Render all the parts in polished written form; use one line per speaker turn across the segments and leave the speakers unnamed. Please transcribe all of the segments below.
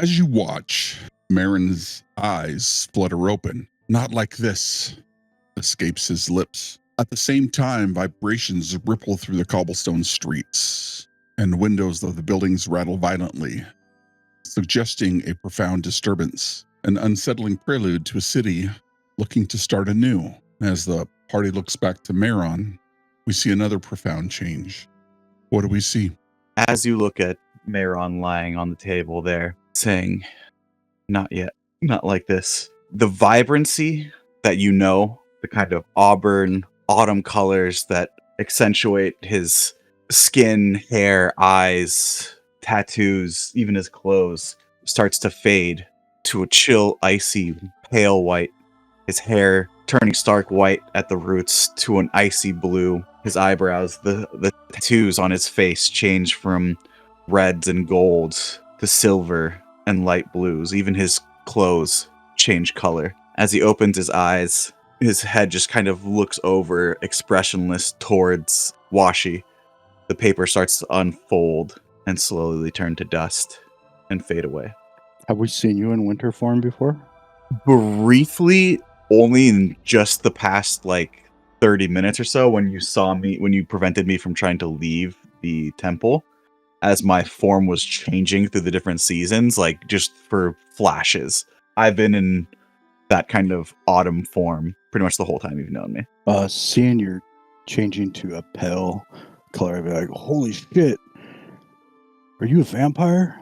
As you watch, Meron's eyes flutter open. Not like this, escapes his lips. At the same time, vibrations ripple through the cobblestone streets, and windows of the buildings rattle violently, suggesting a profound disturbance, an unsettling prelude to a city looking to start anew. As the party looks back to Meron, we see another profound change. What do we see?
As you look at Meron lying on the table there, saying, not yet, not like this. The vibrancy that the kind of auburn, autumn colors that accentuate his skin, hair, eyes, tattoos, even his clothes, starts to fade to a chill, icy, pale white. His hair turning stark white at the roots to an icy blue. His eyebrows, the tattoos on his face change from reds and golds to silver and light blues. Even his clothes change color. As he opens his eyes, his head just kind of looks over, expressionless, towards Washi. The paper starts to unfold and slowly turn to dust and fade away.
Have we seen you in winter form before?
Briefly, only in just the past 30 minutes or so, when you prevented me from trying to leave the temple, as my form was changing through the different seasons, just for flashes. I've been in that kind of autumn form pretty much the whole time you've known me.
Seeing you're changing to a pale color, I'd be like, holy shit, are you a vampire?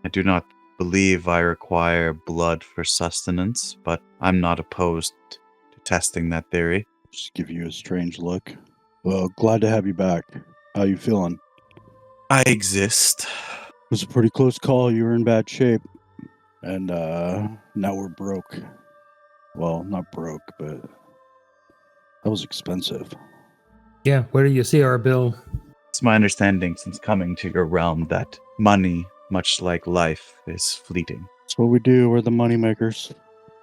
I do not believe I require blood for sustenance, but I'm not opposed to testing that theory.
Just give you a strange look. Well, glad to have you back. How you feeling?
I exist.
It was a pretty close call. You were in bad shape. And now we're broke. Well, not broke, but that was expensive.
Yeah, where do you see our bill?
It's my understanding since coming to your realm that money, much like life, is fleeting.
That's what we do. We're the money makers.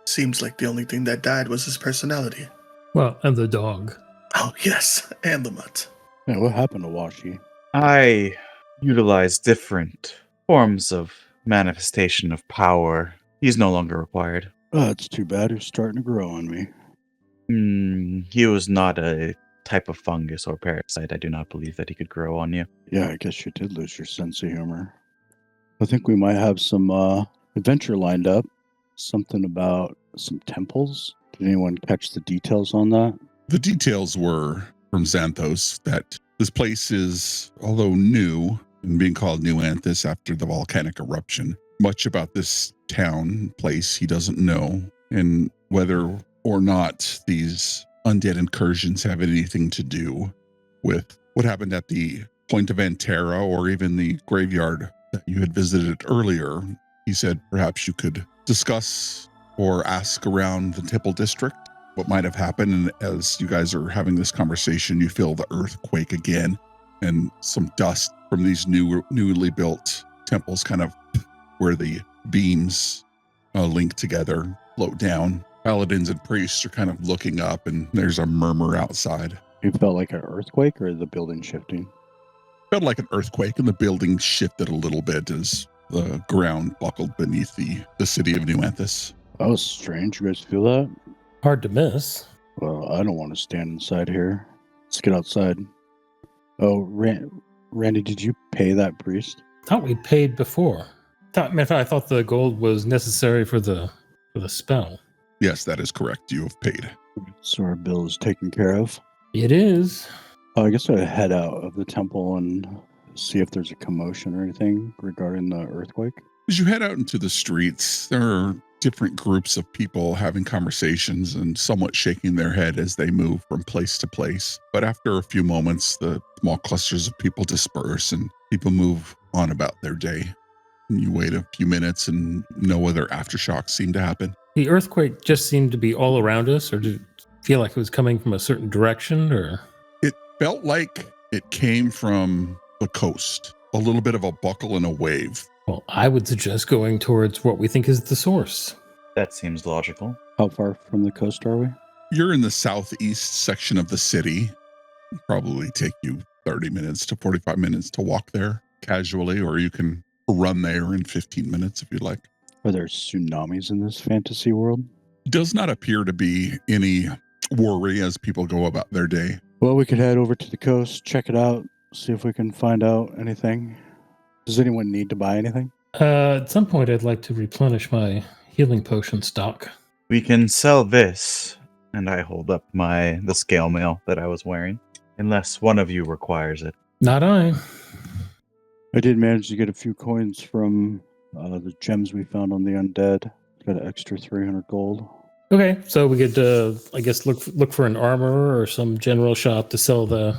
Seems like the only thing that died was his personality.
Well, and the dog.
Oh, yes, and the mutt.
Yeah, what happened to Washi?
I utilize different forms of manifestation of power. He's no longer required.
Oh, it's too bad. He's starting to grow on me.
He was not a type of fungus or parasite. I do not believe that he could grow on you.
Yeah, I guess you did lose your sense of humor. I think we might have some adventure lined up. Something about some temples. Did anyone catch the details on that?
The details were from Xanthos that this place is, although new, and being called New Anthas after the volcanic eruption, much about this town, place he doesn't know, and whether or not these undead incursions have anything to do with what happened at the Point of Antera or even the graveyard that you had visited earlier. He said perhaps you could discuss or ask around the temple district what might have happened. And as you guys are having this conversation, you feel the earthquake again, and some dust from these newly built temples, kind of where the beams link together, float down. Paladins and priests are kind of looking up, and there's a murmur outside.
You felt like an earthquake or the building shifting?
Felt like an earthquake, and the building shifted a little bit as the ground buckled beneath the city of New Anthas.
That was strange. You guys feel that?
Hard to miss.
Well, I don't want to stand inside here. Let's get outside. Oh, Randy, did you pay that priest?
Thought we paid before. I thought the gold was necessary for the spell.
Yes, that is correct. You have paid.
So our bill is taken care of.
It is.
I guess I'd head out of the temple and see if there's a commotion or anything regarding the earthquake.
As you head out into the streets, there are different groups of people having conversations and somewhat shaking their head as they move from place to place. But after a few moments, the small clusters of people disperse and people move on about their day. And you wait a few minutes and no other aftershocks seem to happen.
The earthquake just seemed to be all around us, or did it feel like it was coming from a certain direction, or?
It felt like it came from the coast. A little bit of a buckle and a wave.
Well, I would suggest going towards what we think is the source.
That seems logical.
How far from the coast are we?
You're in the southeast section of the city. It'll probably take you 30 minutes to 45 minutes to walk there casually, or you can run there in 15 minutes if you'd like.
Are there tsunamis in this fantasy world?
Does not appear to be any worry as people go about their day.
Well, we could head over to the coast, check it out, see if we can find out anything. Does anyone need to buy anything?
At some point, I'd like to replenish my healing potion stock.
We can sell this, and I hold up the scale mail that I was wearing, unless one of you requires it.
Not I.
I did manage to get a few coins from the gems we found on the undead. Got an extra 300 gold.
Okay, so we could, I guess, look for an armorer or some general shop to sell the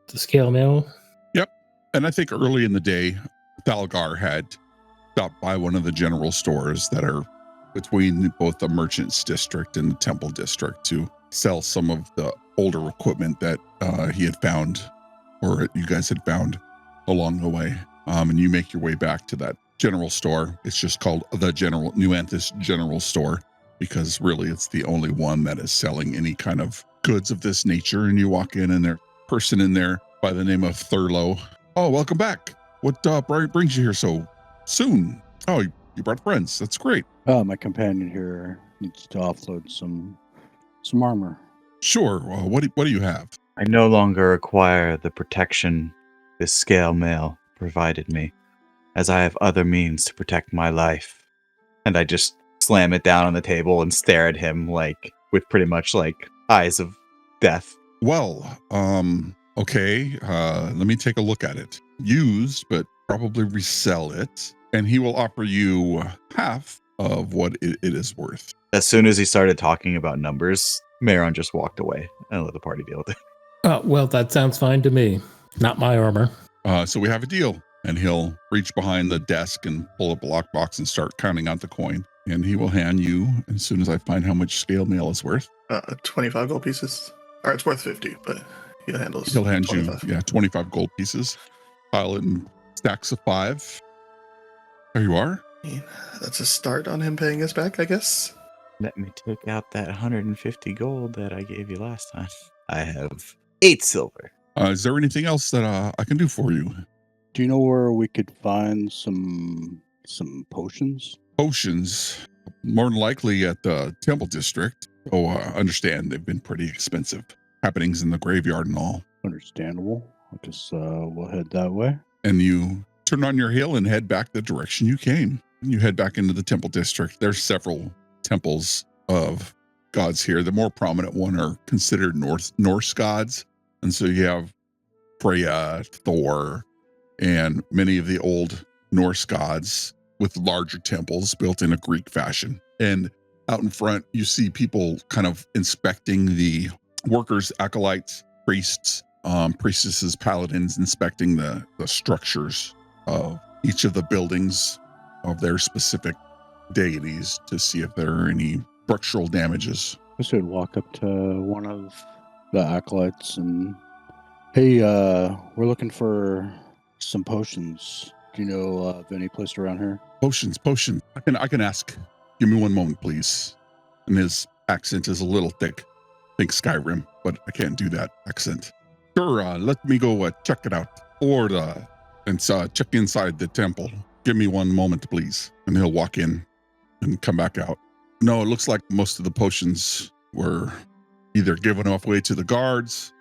scale mail.
Yep. And I think early in the day, Thalgar had stopped by one of the general stores that are between both the Merchants District and the Temple District to sell some of the older equipment that he had found, or you guys had found along the way. And you make your way back to that general store. It's just called the New Anthas General Store, because really it's the only one that is selling any kind of goods of this nature. And you walk in and there's a person in there by the name of Thurlow. Oh, welcome back. What brings you here so soon? Oh, you brought friends. That's great.
My companion here needs to offload some armor.
Sure. Well, what do you have?
I no longer require the protection this scale mail provided me, as I have other means to protect my life. And I just slam it down on the table and stare at him with pretty much eyes of death.
Well, okay. Let me take a look at it. Used, but probably resell it. And he will offer you half of what it is worth.
As soon as he started talking about numbers, Meron just walked away and let the party deal with it.
Well, that sounds fine to me. Not my armor.
So we have a deal. And he'll reach behind the desk and pull up a lockbox and start counting out the coin. And he will hand you, as soon as I find how much scale mail is worth.
25 gold pieces. Or it's worth 50, but he'll hand
25. You 25 gold pieces. Pile it in stacks of 5. There you are.
That's a start on him paying us back, I guess.
Let me take out that 150 gold that I gave you last time. I have 8 silver.
Is there anything else that I can do for you?
Do you know where we could find some potions?
Potions, more than likely at the Temple District. Oh, understand they've been pretty expensive. Happenings in the graveyard and all.
Understandable. I guess we'll head that way.
And you turn on your heel and head back the direction you came. You head back into the Temple District. There's several temples of gods here. The more prominent one are considered Norse gods. And so you have Freya, Thor, and many of the old Norse gods with larger temples built in a Greek fashion. And out in front, you see people kind of inspecting the workers, acolytes, priests, priestesses, paladins, inspecting the structures of each of the buildings of their specific deities to see if there are any structural damages.
I should walk up to one of the acolytes and, hey, we're looking for some potions. Do you know of any place around here?
Potions. I can ask. Give me one moment, please. And his accent is a little thick. Think Skyrim, but I can't do that accent. Sure, let me go check it out. And check inside the temple. Give me one moment, please. And he'll walk in and come back out. No, it looks like most of the potions were either given away to the guards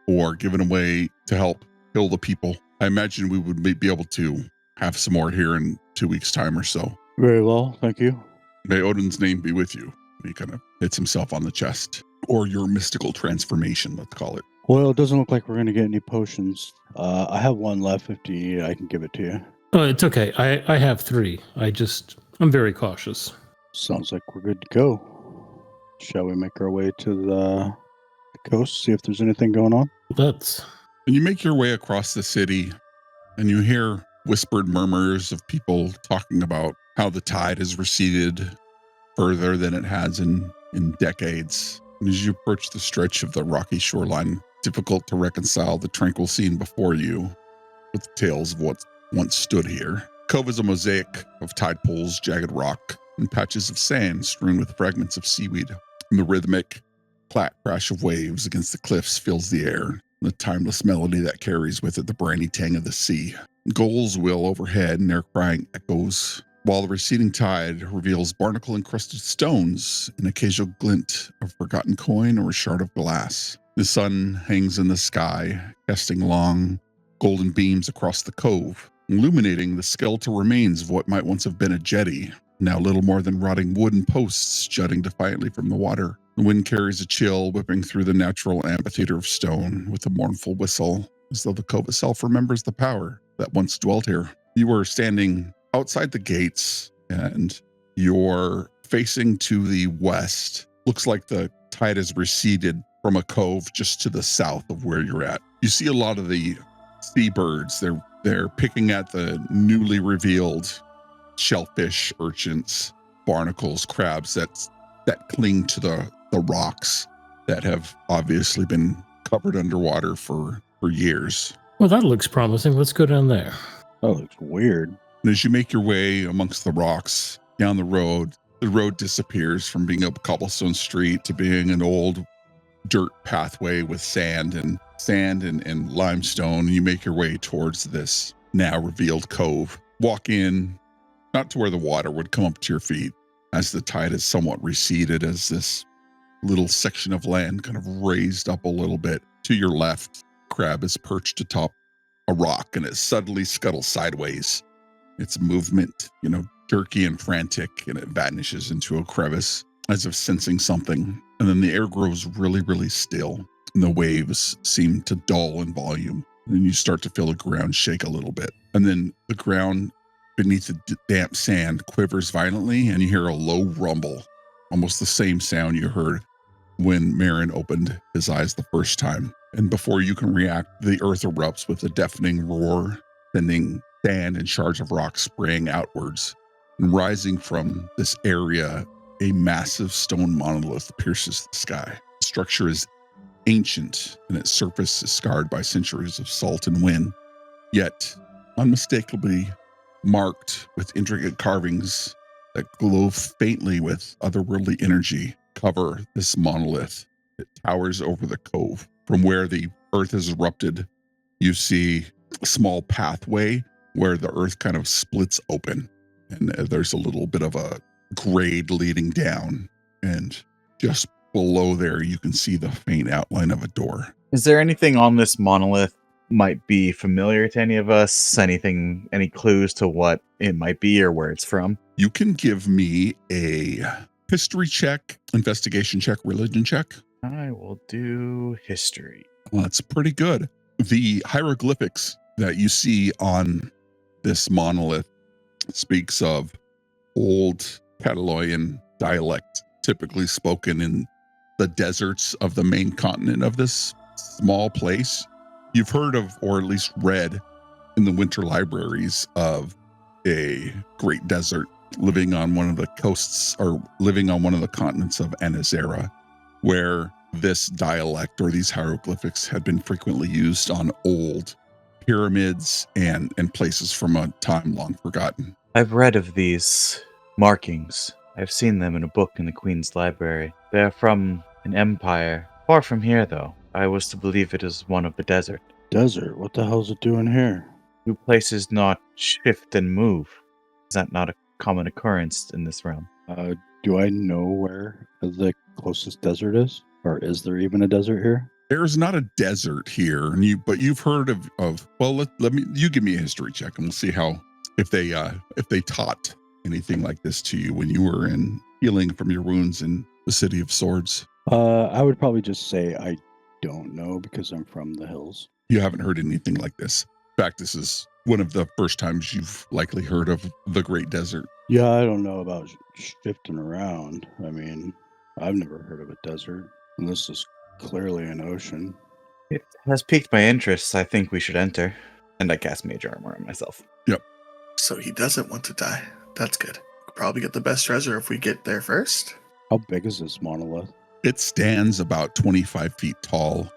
or given away to help heal the people. I imagine we would be able to have some more here in 2 weeks' time or so.
Very well, thank you.
May Odin's name be with you. He kind of hits himself on the chest. Or your mystical transformation, let's call it.
Well, it doesn't look like we're going to get any potions. I have one left. If you need it, I can give it to you.
Oh, it's okay. I have 3. I'm very cautious.
Sounds like we're good to go. Shall we make our way to the coast, see if there's anything going on?
Let's.
And you make your way across the city, and you hear whispered murmurs of people talking about how the tide has receded further than it has in decades. And as you approach the stretch of the rocky shoreline, difficult to reconcile the tranquil scene before you with the tales of what once stood here. Cove is a mosaic of tide pools, jagged rock, and patches of sand strewn with fragments of seaweed. And the rhythmic crash of waves against the cliffs fills the air, the timeless melody that carries with it the briny tang of the sea. Gulls wheel overhead and their crying echoes, while the receding tide reveals barnacle-encrusted stones, an occasional glint of forgotten coin or a shard of glass. The sun hangs in the sky, casting long, golden beams across the cove, illuminating the skeletal remains of what might once have been a jetty, now little more than rotting wooden posts jutting defiantly from the water. The wind carries a chill, whipping through the natural amphitheater of stone with a mournful whistle, as though the cove itself remembers the power that once dwelt here. You are standing outside the gates, and you're facing to the west. Looks like the tide has receded from a cove just to the south of where you're at. You see a lot of the seabirds. They're picking at the newly revealed shellfish, urchins, barnacles, crabs that cling to the rocks that have obviously been covered underwater for years.
Well, that looks promising. Let's go down there.
That looks weird.
And as you make your way amongst the rocks down the road disappears from being a cobblestone street to being an old dirt pathway with sand and limestone. And you make your way towards this now revealed cove. Walk in, not to where the water would come up to your feet, as the tide has somewhat receded, as this little section of land kind of raised up a little bit. To your left, crab is perched atop a rock, and it suddenly scuttles sideways. Its movement, jerky and frantic, and it vanishes into a crevice as if sensing something. And then the air grows really, really still, and the waves seem to dull in volume. And then you start to feel the ground shake a little bit. And then the ground beneath the damp sand quivers violently, and you hear a low rumble, almost the same sound you heard when Meron opened his eyes the first time. And before you can react, the earth erupts with a deafening roar, sending sand and shards of rock spraying outwards. And rising from this area, a massive stone monolith pierces the sky. The structure is ancient, and its surface is scarred by centuries of salt and wind, yet unmistakably marked with intricate carvings that glow faintly with otherworldly energy cover this monolith. It towers over the cove. From where the earth has erupted, you see a small pathway where the earth kind of splits open, and there's a little bit of a grade leading down, and just below there you can see the faint outline of a door.
Is there anything on this monolith might be familiar to any of us? Any clues to what it might be or where it's from?
You can give me a history check, investigation check, religion check.
I will do history.
Well, that's pretty good. The hieroglyphics that you see on this monolith speaks of old Cataloyan dialect, typically spoken in the deserts of the main continent of this small place. You've heard of, or at least read in the winter libraries, of a great desert living on one of the coasts, or living on one of the continents of Anazera, where this dialect or these hieroglyphics had been frequently used on old pyramids and places from a time long forgotten.
I've read of these markings. I've seen them in a book in the Queen's library. They are from an empire far from here, though. I was to believe it is one of the desert.
Desert? What the hell's it doing here?
Do places not shift and move? Is that not a common occurrence in this realm?
Do I know where the closest desert is? Or is there even a desert here?
There's not a desert here, but you've heard of well, you give me a history check and we'll see how if they taught anything like this to you when you were in healing from your wounds in the City of Swords.
I would probably just say I don't know because I'm from the hills.
You haven't heard anything like this. In fact, this is one of the first times you've likely heard of the Great Desert.
Yeah, I don't know about shifting around. I mean, I've never heard of a desert, and this is clearly an ocean.
It has piqued my interest. I think we should enter. And I cast Mage Armor on myself.
Yep.
So he doesn't want to die. That's good. We'll probably get the best treasure if we get there first.
How big is this monolith?
It stands about 25 feet tall,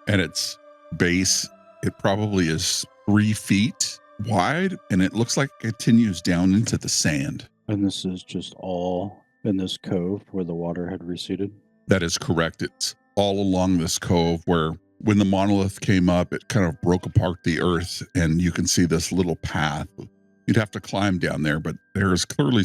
and its base, it probably is 3 feet wide, and it looks like it continues down into the sand.
And this is just all in this cove where the water had receded?
That is correct. It's all along this cove where when the monolith came up, it kind of broke apart the earth, and you can see this little path. You'd have to climb down there, but there is clearly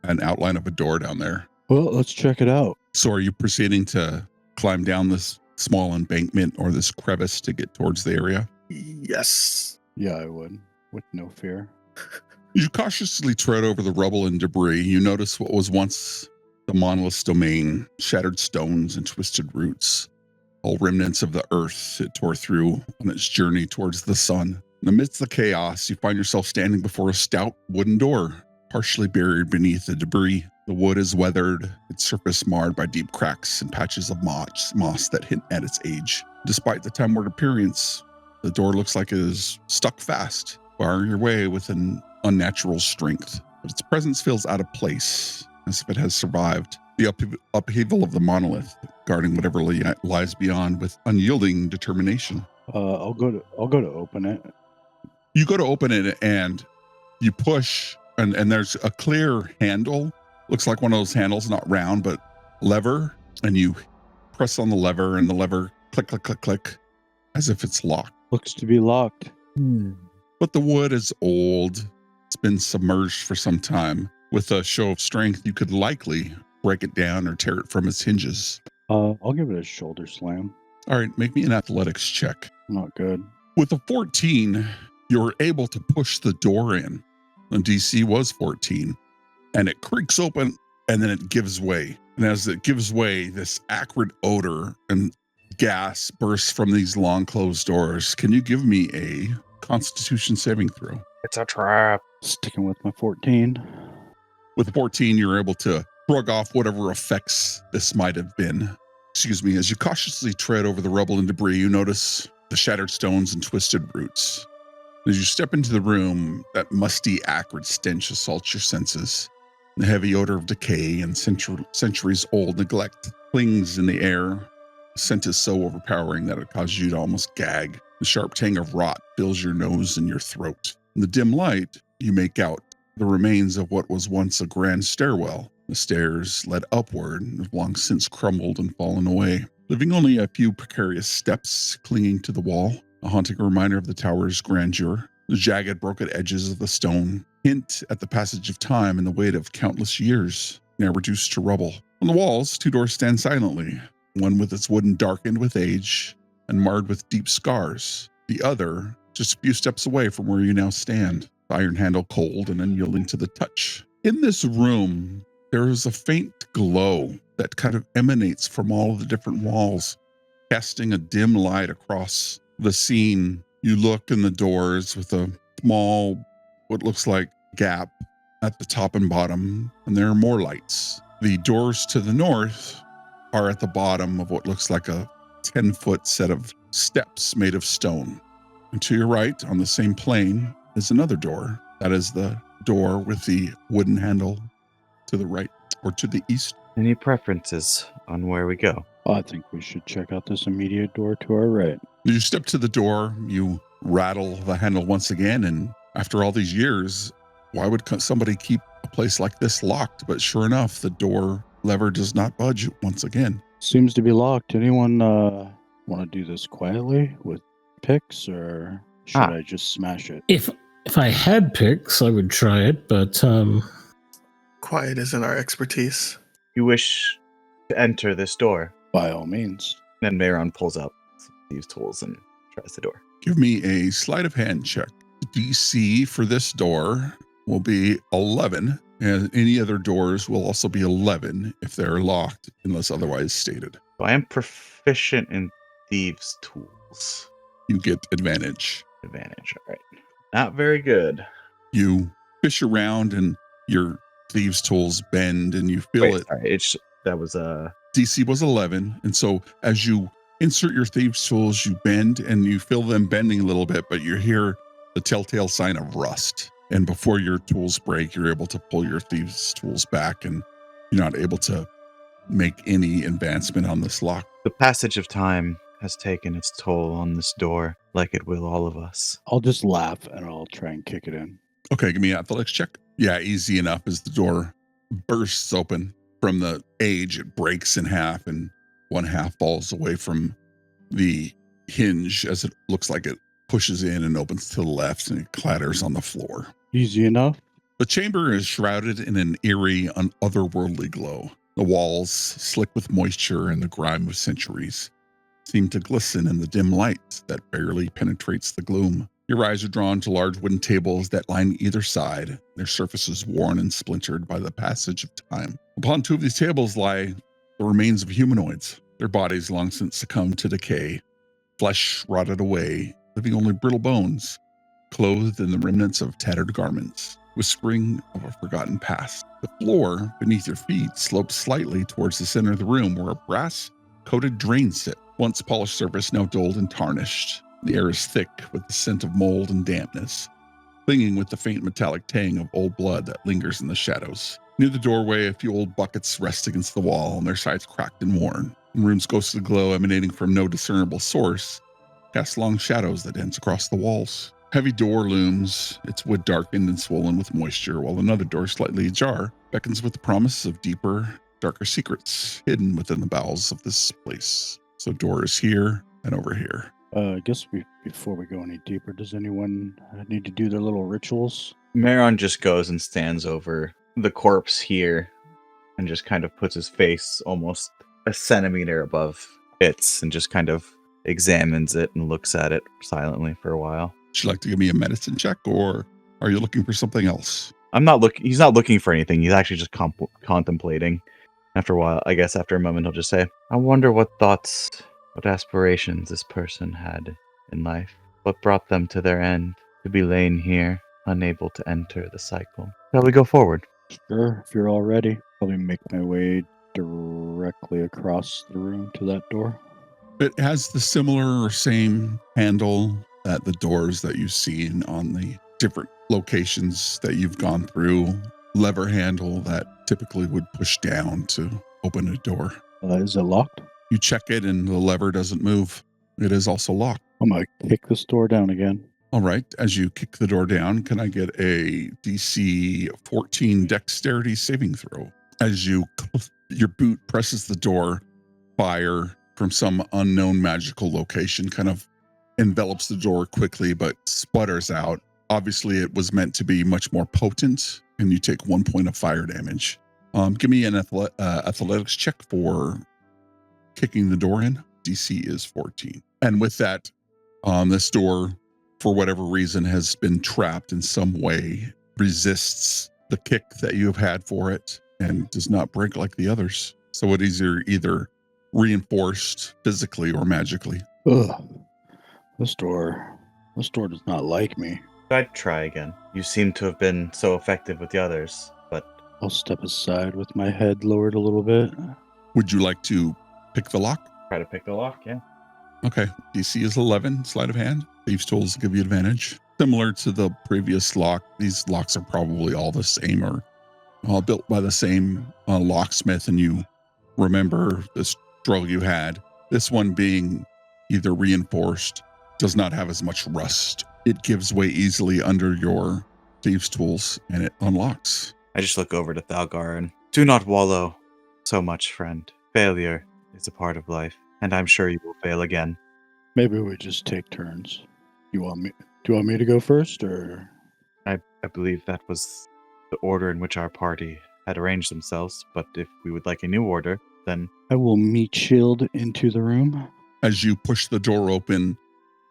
an outline of a door down there.
Well, let's check it out.
So are you proceeding to climb down this small embankment or this crevice to get towards the area?
Yes.
Yeah, I would, with no fear.
You cautiously tread over the rubble and debris. You notice what was once the monolith's domain, shattered stones and twisted roots, all remnants of the earth it tore through on its journey towards the sun. Amidst the chaos, you find yourself standing before a stout wooden door, partially buried beneath the debris. The wood is weathered, its surface marred by deep cracks and patches of moss that hint at its age. Despite the time-worn appearance, the door looks like it is stuck fast, barring your way with an unnatural strength. But its presence feels out of place, as if it has survived the upheaval of the monolith, guarding whatever lies beyond with unyielding determination.
I'll go to open it.
You go to open it and you push, and there's a clear handle. Looks like one of those handles, not round, but lever. And you press on the lever, and the lever click, click, click, click, as if it's locked.
Looks to be locked.
But the wood is old. It's been submerged for some time. With a show of strength, you could likely break it down or tear it from its hinges.
I'll give it a shoulder slam.
All right, make me an athletics check.
Not good.
With a 14, you're able to push the door in. The DC was 14, and it creaks open, and then it gives way. And as it gives way, this acrid odor and gas bursts from these long closed doors. Can you give me a Constitution saving throw?
It's a trap.
Sticking with my 14.
With 14, you're able to shrug off whatever effects this might have been. Excuse me. As you cautiously tread over the rubble and debris, you notice the shattered stones and twisted roots. As you step into the room, that musty, acrid stench assaults your senses. The heavy odor of decay and centuries-old neglect clings in the air. The scent is so overpowering that it causes you to almost gag. The sharp tang of rot fills your nose and your throat. In the dim light, you make out the remains of what was once a grand stairwell. The stairs led upward and have long since crumbled and fallen away, leaving only a few precarious steps clinging to the wall, a haunting reminder of the tower's grandeur. The jagged, broken edges of the stone hint at the passage of time and the weight of countless years, now reduced to rubble. On the walls, two doors stand silently, one with its wooden darkened with age and marred with deep scars, the other just a few steps away from where you now stand, the iron handle cold and unyielding to the touch. In this room, there is a faint glow that kind of emanates from all of the different walls, casting a dim light across the scene. You look in the doors with a small, what looks like gap at the top and bottom, and there are more lights. The doors to the north are at the bottom of what looks like a 10-foot set of steps made of stone. And to your right, on the same plane, is another door. That is the door with the wooden handle to the right or to the east.
Any preferences on where we go?
I think we should check out this immediate door to our right.
You step to the door, you rattle the handle once again, and after all these years, why would somebody keep a place like this locked? But sure enough, the door lever does not budge once again.
Seems to be locked. Anyone want to do this quietly with picks, or should I just smash it?
If I had picks, I would try it, but
Quiet isn't our expertise.
You wish to enter this door?
By all means.
Then Meron pulls out these tools and tries the door.
Give me a sleight of hand check. DC for this door will be 11, and any other doors will also be 11 if they're locked, unless otherwise stated.
So I am proficient in thieves' tools.
You get advantage.
Advantage, all right. Not very good.
You fish around and your thieves' tools bend and you feel it.
Sorry, that was
DC was 11, and so as you insert your thieves' tools, you bend and you feel them bending a little bit, but you hear the telltale sign of rust. And before your tools break, you're able to pull your thieves' tools back, and you're not able to make any advancement on this lock.
The passage of time has taken its toll on this door, like it will all of us.
I'll just laugh and I'll try and kick it in.
Okay, give me an athletics check. Yeah, easy enough. As the door bursts open from the age, it breaks in half, and one half falls away from the hinge as it looks like it pushes in and opens to the left, and it clatters on the floor.
Easy enough.
The chamber is shrouded in an eerie, otherworldly glow. The walls, slick with moisture and the grime of centuries, seem to glisten in the dim light that barely penetrates the gloom. Your eyes are drawn to large wooden tables that line either side, their surfaces worn and splintered by the passage of time. Upon two of these tables lie the remains of humanoids, their bodies long since succumbed to decay, flesh rotted away, leaving only brittle bones, clothed in the remnants of tattered garments, whispering of a forgotten past. The floor beneath your feet slopes slightly towards the center of the room where a brass-coated drain sits, once polished surface now dulled and tarnished. The air is thick with the scent of mold and dampness, clinging with the faint metallic tang of old blood that lingers in the shadows. Near the doorway, a few old buckets rest against the wall, and their sides cracked and worn. The room's ghostly glow, emanating from no discernible source, casts long shadows that dance across the walls. Heavy door looms, its wood darkened and swollen with moisture, while another door, slightly ajar, beckons with the promise of deeper, darker secrets hidden within the bowels of this place. So door is here and over here.
I guess before we go any deeper, does anyone need to do their little rituals?
Meron just goes and stands over the corpse here and just kind of puts his face almost a centimeter above its and just kind of examines it and looks at it silently for a while.
Would you like to give me a medicine check, or are you looking for something else?
He's not looking for anything. He's actually just contemplating. After a while, I guess after a moment, he'll just say, I wonder what thoughts, what aspirations this person had in life. What brought them to their end, to be lain here, unable to enter the cycle. Shall we go forward?
Sure, if you're all ready. Probably make my way directly across the room to that door.
It has the similar or same handle that the doors that you've seen on the different locations that you've gone through. Lever handle that typically would push down to open a door.
Is it locked?
You check it and the lever doesn't move. It is also locked.
I'm going to kick this door down again.
All right. As you kick the door down, can I get a DC 14 dexterity saving throw? As your boot presses the door, fire from some unknown magical location kind of envelops the door quickly, but sputters out. Obviously, it was meant to be much more potent, and you take 1 point of fire damage. Give me an athletics check for kicking the door in. DC is 14. And with that, this door, for whatever reason, has been trapped in some way, resists the kick that you have had for it, and does not break like the others. So it is either reinforced physically or magically.
Ugh. This door does not like me.
I'd try again. You seem to have been so effective with the others, but
I'll step aside with my head lowered a little bit.
Would you like to pick the lock?
try to pick the lock, yeah.
Okay. DC is 11, sleight of hand. Thieves' tools give you advantage. Similar to the previous lock, these locks are probably all the same or built by the same locksmith, and you remember the struggle you had. This one being either reinforced, does not have as much rust. It gives way easily under your thieves' tools, and it unlocks.
I just look over to Thalgar and do not wallow so much, friend. Failure is a part of life, and I'm sure you will fail again.
Maybe we just take turns. Do you want me to go first, or?
I believe that was the order in which our party had arranged themselves, but if we would like a new order, then
I will meat shield into the room.
As you push the door open,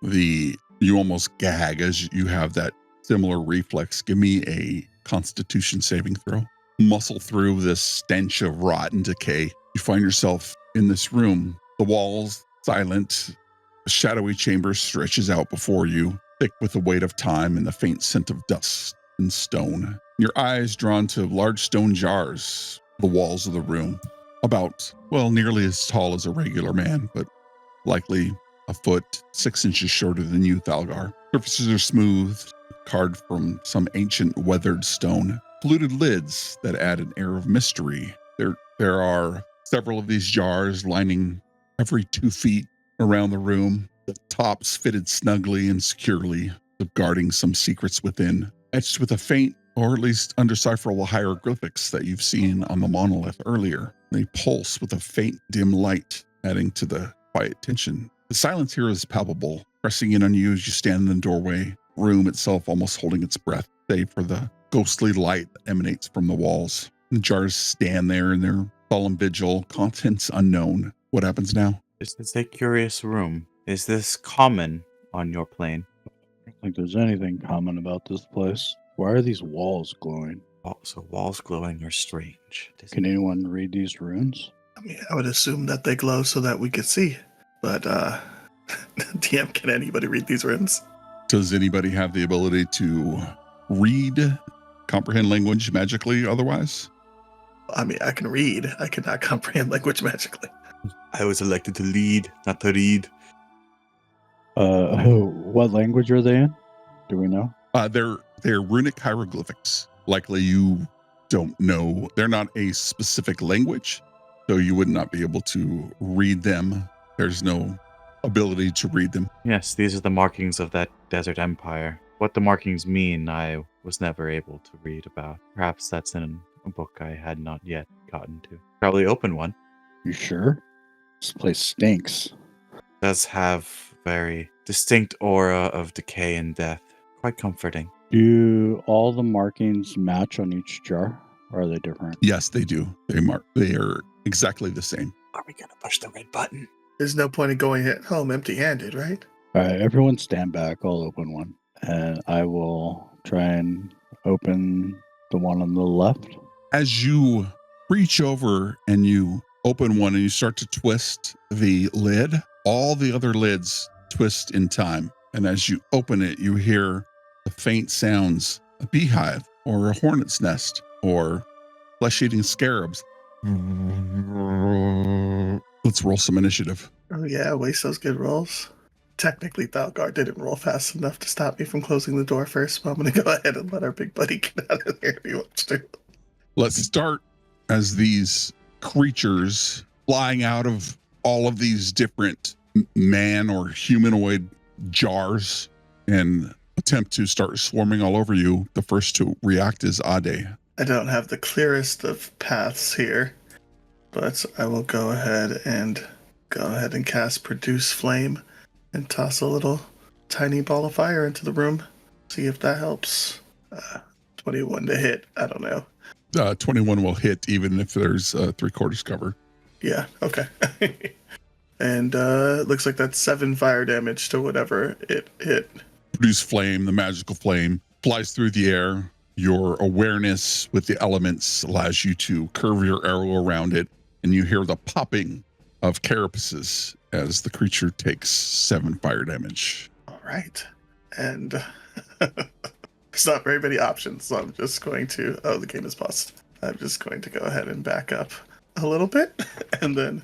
you almost gag as you have that similar reflex. Give me a Constitution saving throw. Muscle through this stench of rot and decay. You find yourself in this room. The walls silent. The shadowy chamber stretches out before you, thick with the weight of time and the faint scent of dust and stone. Your eyes drawn to large stone jars, the walls of the room, about, nearly as tall as a regular man, but likely a foot, 6 inches shorter than you, Thalgar. Surfaces are smooth, carved from some ancient weathered stone. Fluted lids that add an air of mystery. There are several of these jars lining every 2 feet around the room, the tops fitted snugly and securely, guarding some secrets within, etched with a faint or at least undecipherable hieroglyphics that you've seen on the monolith earlier. They pulse with a faint dim light, adding to the quiet tension The silence here is palpable, pressing in on you as you stand in the doorway, room itself almost holding its breath, save for the ghostly light that emanates from the walls. The jars stand there in their solemn vigil, contents unknown. What happens now?
This is a curious room. Is this common on your plane?
I don't think there's anything common about this place. Why are these walls glowing?
So walls glowing are strange.
Can anyone read these runes?
I mean, I would assume that they glow so that we could see. But, DM, can anybody read these runes?
Does anybody have the ability to read, comprehend language magically otherwise?
I mean, I can read. I cannot comprehend language magically.
I was elected to lead, not to read.
What language are they in? Do we know?
They're runic hieroglyphics. Likely you don't know. They're not a specific language, so you would not be able to read them. There's no ability to read them.
Yes, these are the markings of that desert empire. What the markings mean, I was never able to read about. Perhaps that's in a book I had not yet gotten to. Probably open one.
You sure? This place stinks.
Does have very distinct aura of decay and death. Quite comforting.
Do all the markings match on each jar? Or are they different?
Yes, they do. They are exactly the same.
Are we gonna push the red button?
There's no point in going home empty-handed, right?
All right, everyone stand back. I'll open one. And I will try and open the one on the left.
As you reach over and you open one and you start to twist the lid, all the other lids twist in time. And as you open it, you hear the faint sounds, a beehive or a hornet's nest or flesh-eating scarabs. Let's roll some initiative.
Oh yeah, waste those good rolls. Technically, Thalgar didn't roll fast enough to stop me from closing the door first, but I'm going to go ahead and let our big buddy get out of there if he wants to.
Let's start as these creatures flying out of all of these different man or humanoid jars and attempt to start swarming all over you. The first to react is Ade.
I don't have the clearest of paths here, but I will go ahead and cast Produce Flame and toss a little tiny ball of fire into the room. See if that helps. 21 to hit. I don't know.
21 will hit even if there's 3/4 cover.
Yeah, okay. And it looks like that's 7 fire damage to whatever it hit.
Produce flame, the magical flame, flies through the air. Your awareness with the elements allows you to curve your arrow around it, and you hear the popping of carapaces as the creature takes 7 fire damage.
All right. And there's not very many options, so I'm just going to... Oh, the game is paused. I'm just going to go ahead and back up a little bit, and then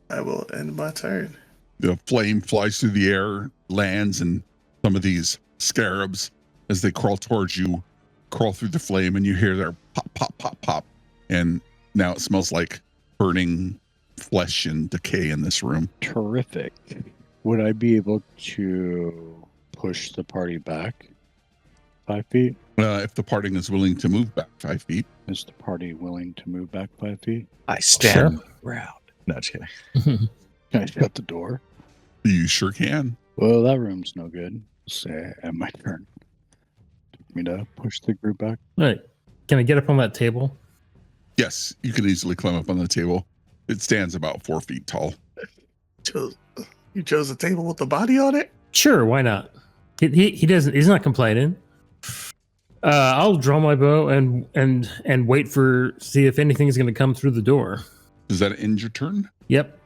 I will end my turn.
The flame flies through the air, lands, and some of these scarabs, as they crawl towards you, crawl through the flame, and you hear their pop, pop, pop, pop. And now it smells like burning flesh and decay in this room.
Terrific. Would I be able to push the party back 5 feet?
If the party is willing to move back 5 feet.
Is the party willing to move back 5 feet?
I stand around. No, just kidding.
Can I shut the door?
You sure can.
Well, that room's no good. Say at my turn. Took me to push the group back.
All right. Can I get up on that table?
Yes, you can easily climb up on the table. It stands about 4 feet tall.
You chose a table with the body on it?
Sure, why not? He doesn't. He's not complaining. I'll draw my bow and wait for see if anything's going to come through the door.
Does that end your turn?
Yep.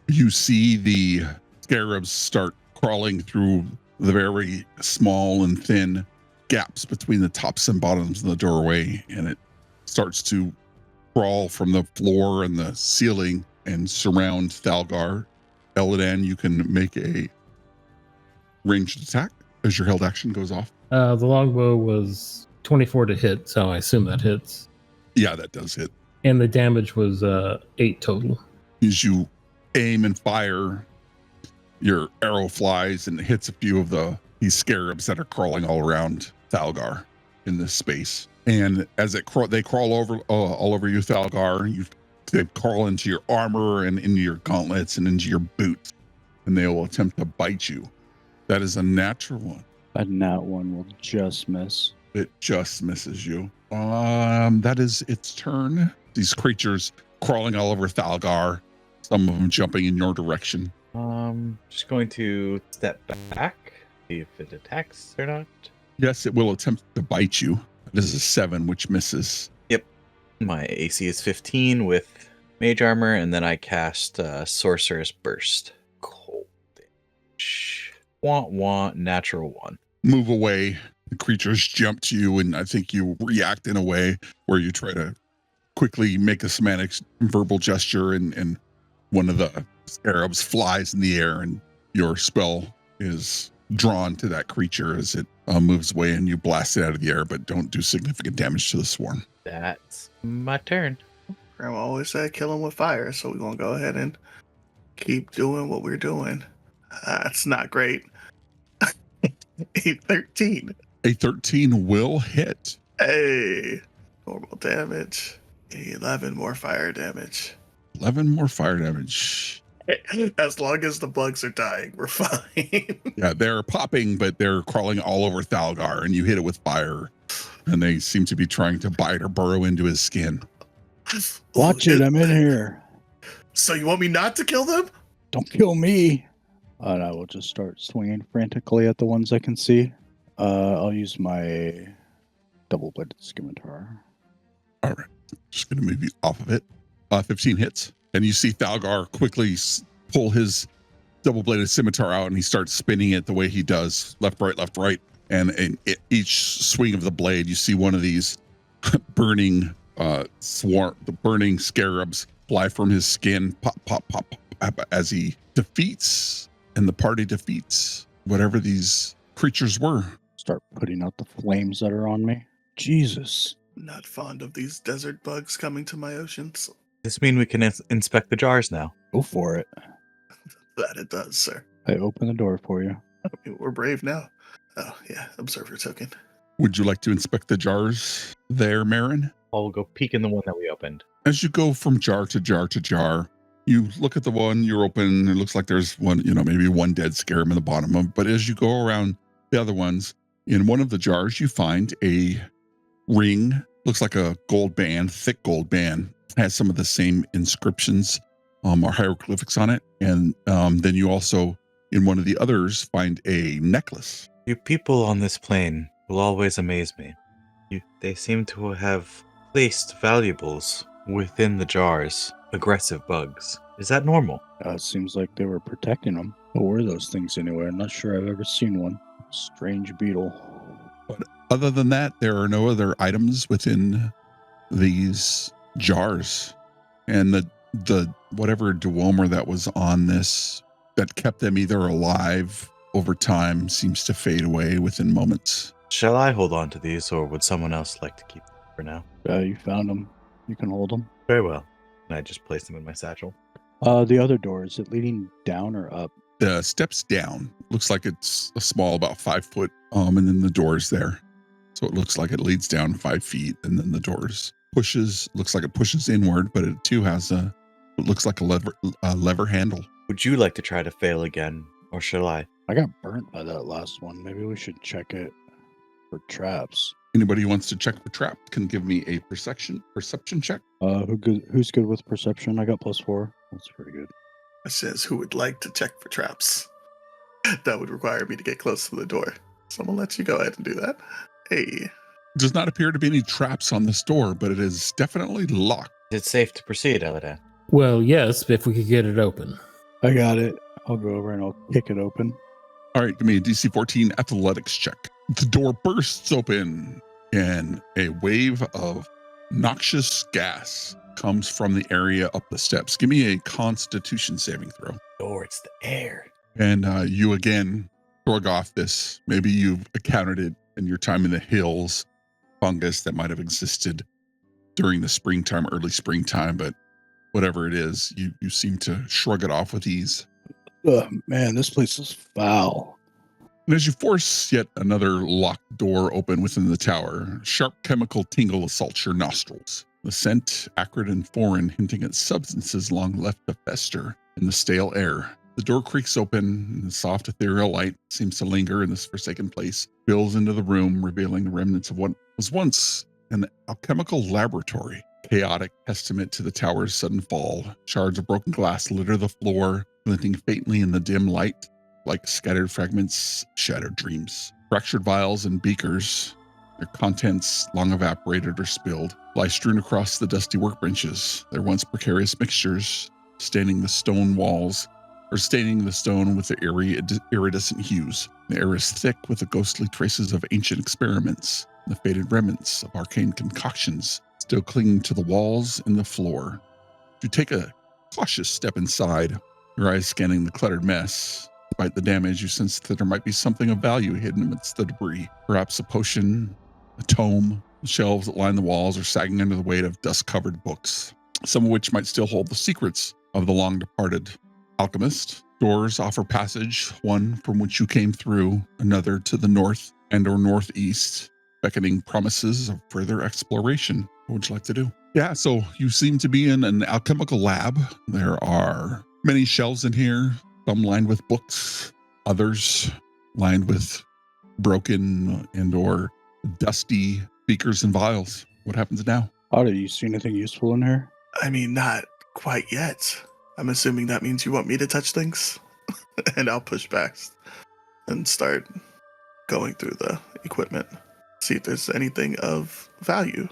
You see the scarabs start crawling through the very small and thin gaps between the tops and bottoms of the doorway, and it starts to crawl from the floor and the ceiling and surround Thalgar. Eladan, you can make a ranged attack as your held action goes off.
The longbow was 24 to hit, so I assume that hits.
Yeah, that does hit.
And the damage was 8 total.
As you aim and fire, your arrow flies and hits a few of these scarabs that are crawling all around Thalgar in this space. And as they crawl over all over you, Thalgar, they crawl into your armor and into your gauntlets and into your boots. and they will attempt to bite you. That is a natural one.
A nat one will just miss.
It just misses you. That is its turn. These creatures crawling all over Thalgar, some of them jumping in your direction.
Just going to step back, see if it attacks or not.
Yes, it will attempt to bite you. This is a 7, which misses.
My AC is 15 with mage armor, and then I cast Sorcerer's Burst. Cold damage. Natural 1.
Move away. The creatures jump to you, and I think you react in a way where you try to quickly make a semantic verbal gesture, and one of the scarabs flies in the air, and your spell is drawn to that creature as it moves away, and you blast it out of the air, but don't do significant damage to the swarm.
That's my turn.
Grandma always said kill him with fire, so we're going to go ahead and keep doing what we're doing. That's not great. 8-13.
A 13 will hit.
Hey, normal damage. 11 more fire damage.
11 more fire damage.
As long as the bugs are dying, we're fine.
Yeah, they're popping, but they're crawling all over Thalgar, and you hit it with fire, and they seem to be trying to bite or burrow into his skin.
Watch it, I'm in here.
So you want me not to kill them?
Don't kill me. And I will just start swinging frantically at the ones I can see. I'll use my double-bladed scimitar.
All right, just going to move you off of it. 15 hits, and you see Thalgar quickly pull his double-bladed scimitar out, and he starts spinning it the way he does, left, right. And each swing of the blade, you see one of these burning burning scarabs fly from his skin, pop, as he defeats, and the party defeats whatever these creatures were.
Start putting out the flames that are on me. Jesus.
Not fond of these desert bugs coming to my oceans.
Does this mean we can inspect the jars now?
Go for it.
That it does, sir.
I open the door for you.
I mean, we're brave now. Oh, yeah, observer token.
Would you like to inspect the jars there, Meron?
I'll go peek in the one that we opened.
As you go from jar to jar to jar, you look at the one you're open. It looks like there's one, maybe one dead scarab in the bottom of it. But as you go around the other ones, in one of the jars, you find a ring. Looks like a gold band, thick gold band. Has some of the same inscriptions or hieroglyphics on it. And then you also, in one of the others, find a necklace.
You people on this plane will always amaze me. They seem to have placed valuables within the jars, aggressive bugs. Is that normal?
It seems like they were protecting them. What were those things anyway? I'm not sure I've ever seen one. Strange beetle.
But other than that, there are no other items within these jars. And the whatever duomer that was on this that kept them either alive over time seems to fade away within moments.
Shall I hold on to these, or would someone else like to keep them for now?
You found them. You can hold them.
Very well. And I just place them in my satchel.
The other door, is it leading down or up?
The steps down. Looks like it's a small, about 5 foot, and then the door's there. So it looks like it leads down 5 feet, and then the doors looks like it pushes inward, but it too has what looks like a lever handle.
Would you like to try to fail again, or shall I?
I got burnt by that last one. Maybe we should check it for traps.
Anybody who wants to check for trap can give me a perception check.
Who's good with perception? I got +4. That's pretty good.
It says who would like to check for traps. That would require me to get close to the door. So I'm going to let you go ahead and do that. Hey.
Does not appear to be any traps on this door, but it is definitely locked.
Is it safe to proceed, Eladan?
Well, yes, if we could get it open.
I got it. I'll go over and I'll kick it open.
All right, give me a DC 14 athletics check. The door bursts open and a wave of noxious gas comes from the area up the steps. Give me a constitution saving throw.
Or it's the air.
And you again shrug off this. Maybe you've encountered it in your time in the hills, fungus that might have existed during the springtime, early springtime, but whatever it is, you seem to shrug it off with ease.
Man, this place is foul.
And as you force yet another locked door open within the tower, sharp chemical tingle assaults your nostrils. The scent, acrid and foreign, hinting at substances long left to fester in the stale air. The door creaks open, and the soft ethereal light seems to linger in this forsaken place, spills into the room, revealing the remnants of what was once an alchemical laboratory. Chaotic testament to the tower's sudden fall. Shards of broken glass litter the floor, glinting faintly in the dim light, like scattered fragments, shattered dreams. Fractured vials and beakers, their contents long evaporated or spilled, lie strewn across the dusty workbenches, their once precarious mixtures staining the stone walls, or staining the stone with their eerie, iridescent hues. The air is thick with the ghostly traces of ancient experiments, the faded remnants of arcane concoctions still clinging to the walls and the floor. You take a cautious step inside, your eyes scanning the cluttered mess. Despite the damage, you sense that there might be something of value hidden amidst the debris. Perhaps a potion, a tome. The shelves that line the walls are sagging under the weight of dust-covered books, some of which might still hold the secrets of the long-departed alchemist. Doors offer passage, one from which you came through, another to the north and or northeast, beckoning promises of further exploration. What would you like to do? Yeah, so you seem to be in an alchemical lab. There are many shelves in here, some lined with books, others lined with broken and or dusty beakers and vials. What happens now?
Otter, you see anything useful in here?
I mean, not quite yet. I'm assuming that means you want me to touch things? And I'll push back and start going through the equipment. See if there's anything of value.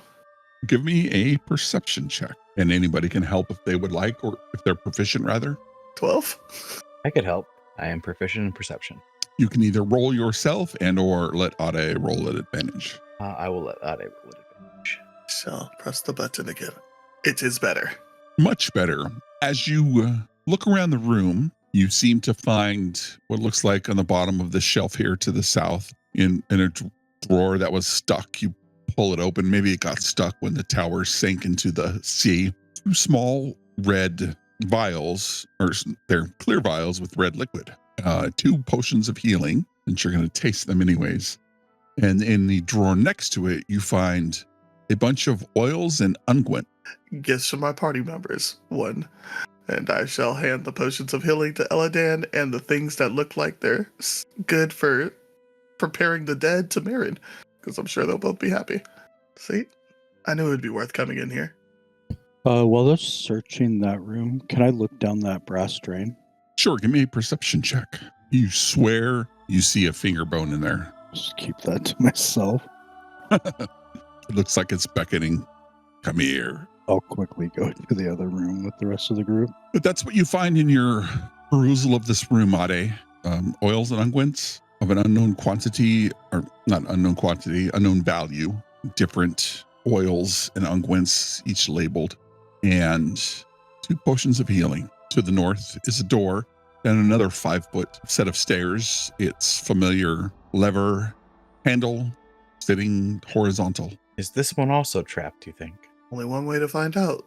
Give me a perception check. And anybody can help if they would like, or if they're proficient, rather.
12?
I could help. I am proficient in perception.
You can either roll yourself and or let Ade roll at advantage.
I will let Ade roll it advantage.
Shall press the button again. It is better.
Much better. As you look around the room, you seem to find what looks like on the bottom of the shelf here to the south in a drawer that was stuck. You pull it open. Maybe it got stuck when the tower sank into the sea. 2 small red vials, or they're clear vials with red liquid. 2 potions of healing, and you're going to taste them anyways. And in the drawer next to it, you find a bunch of oils and unguent.
Gifts from my party members. 1. And I shall hand the potions of healing to Eladan and the things that look like they're good for preparing the dead to Meron, because I'm sure they'll both be happy. See? I knew it would be worth coming in here.
While they're searching that room, can I look down that brass drain?
Sure, give me a perception check. You swear you see a finger bone in there.
Just keep that to myself.
It looks like it's beckoning. Come here.
I'll quickly go to the other room with the rest of the group.
But that's what you find in your perusal of this room, Ade. Oils and unguents of an unknown quantity, or not unknown quantity, unknown value. Different oils and unguents, each labeled. And 2 potions of healing. To the north is a door and another 5-foot set of stairs. It's familiar lever handle sitting horizontal.
Is this one also trapped, do you think?
Only one way to find out.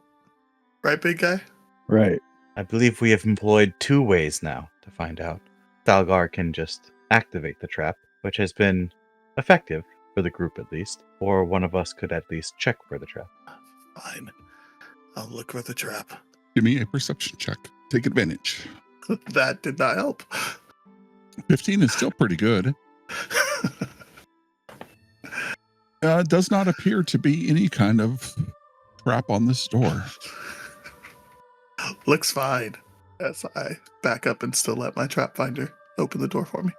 Right, big guy?
Right.
I believe we have employed 2 ways now to find out. Thalgar can just activate the trap, which has been effective for the group at least, or one of us could at least check for the trap.
Fine. I'll look for the trap.
Give me a perception check. Take advantage.
That did not help.
15 is still pretty good. Does not appear to be any kind of trap on this door.
Looks fine. As I back up and still let my trap finder open the door for me.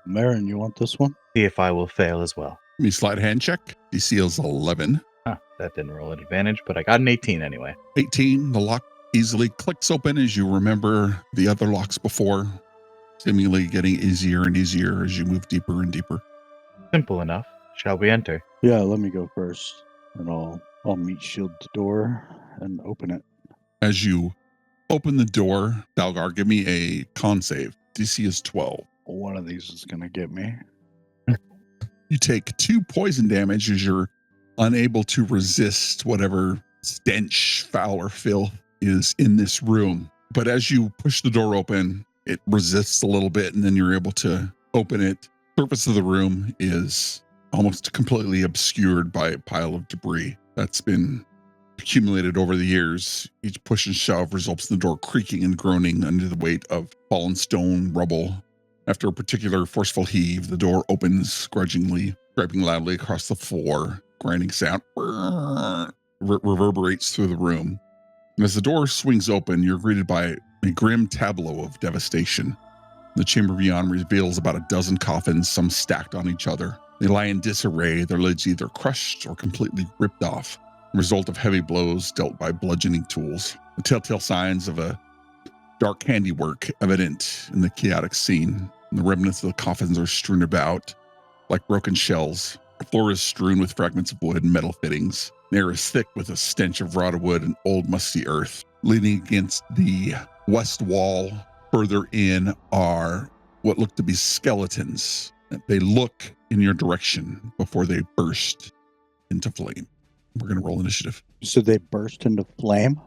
Meron, you want this one?
See if I will fail as well.
Give me a slide hand check. DC is 11.
Huh, that didn't roll at advantage, but I got an 18 anyway.
18, the lock easily clicks open as you remember the other locks before, seemingly getting easier and easier as you move deeper and deeper.
Simple enough. Shall we enter?
Yeah, let me go first, and I'll meat shield the door and open it.
As you open the door, Dalgar, give me a con save. DC is 12.
One of these is gonna get me.
You take 2 poison damage as you're unable to resist whatever stench, foul, or filth is in this room. But as you push the door open, it resists a little bit, and then you're able to open it. Surface of the room is almost completely obscured by a pile of debris that's been accumulated over the years. Each push and shove results in the door creaking and groaning under the weight of fallen stone rubble. After a particular forceful heave, the door opens grudgingly, scraping loudly across the floor. Grinding sound reverberates through the room. And as the door swings open, you're greeted by a grim tableau of devastation. The chamber beyond reveals about a dozen coffins, some stacked on each other. They lie in disarray, their lids either crushed or completely ripped off, the result of heavy blows dealt by bludgeoning tools. The telltale signs of a dark handiwork evident in the chaotic scene. And the remnants of the coffins are strewn about like broken shells. The floor is strewn with fragments of wood and metal fittings. The air is thick with a stench of rotted wood and old musty earth. Leaning against the west wall further in are what look to be skeletons. They look in your direction before they burst into flame. We're going to roll initiative.
So they burst into flame?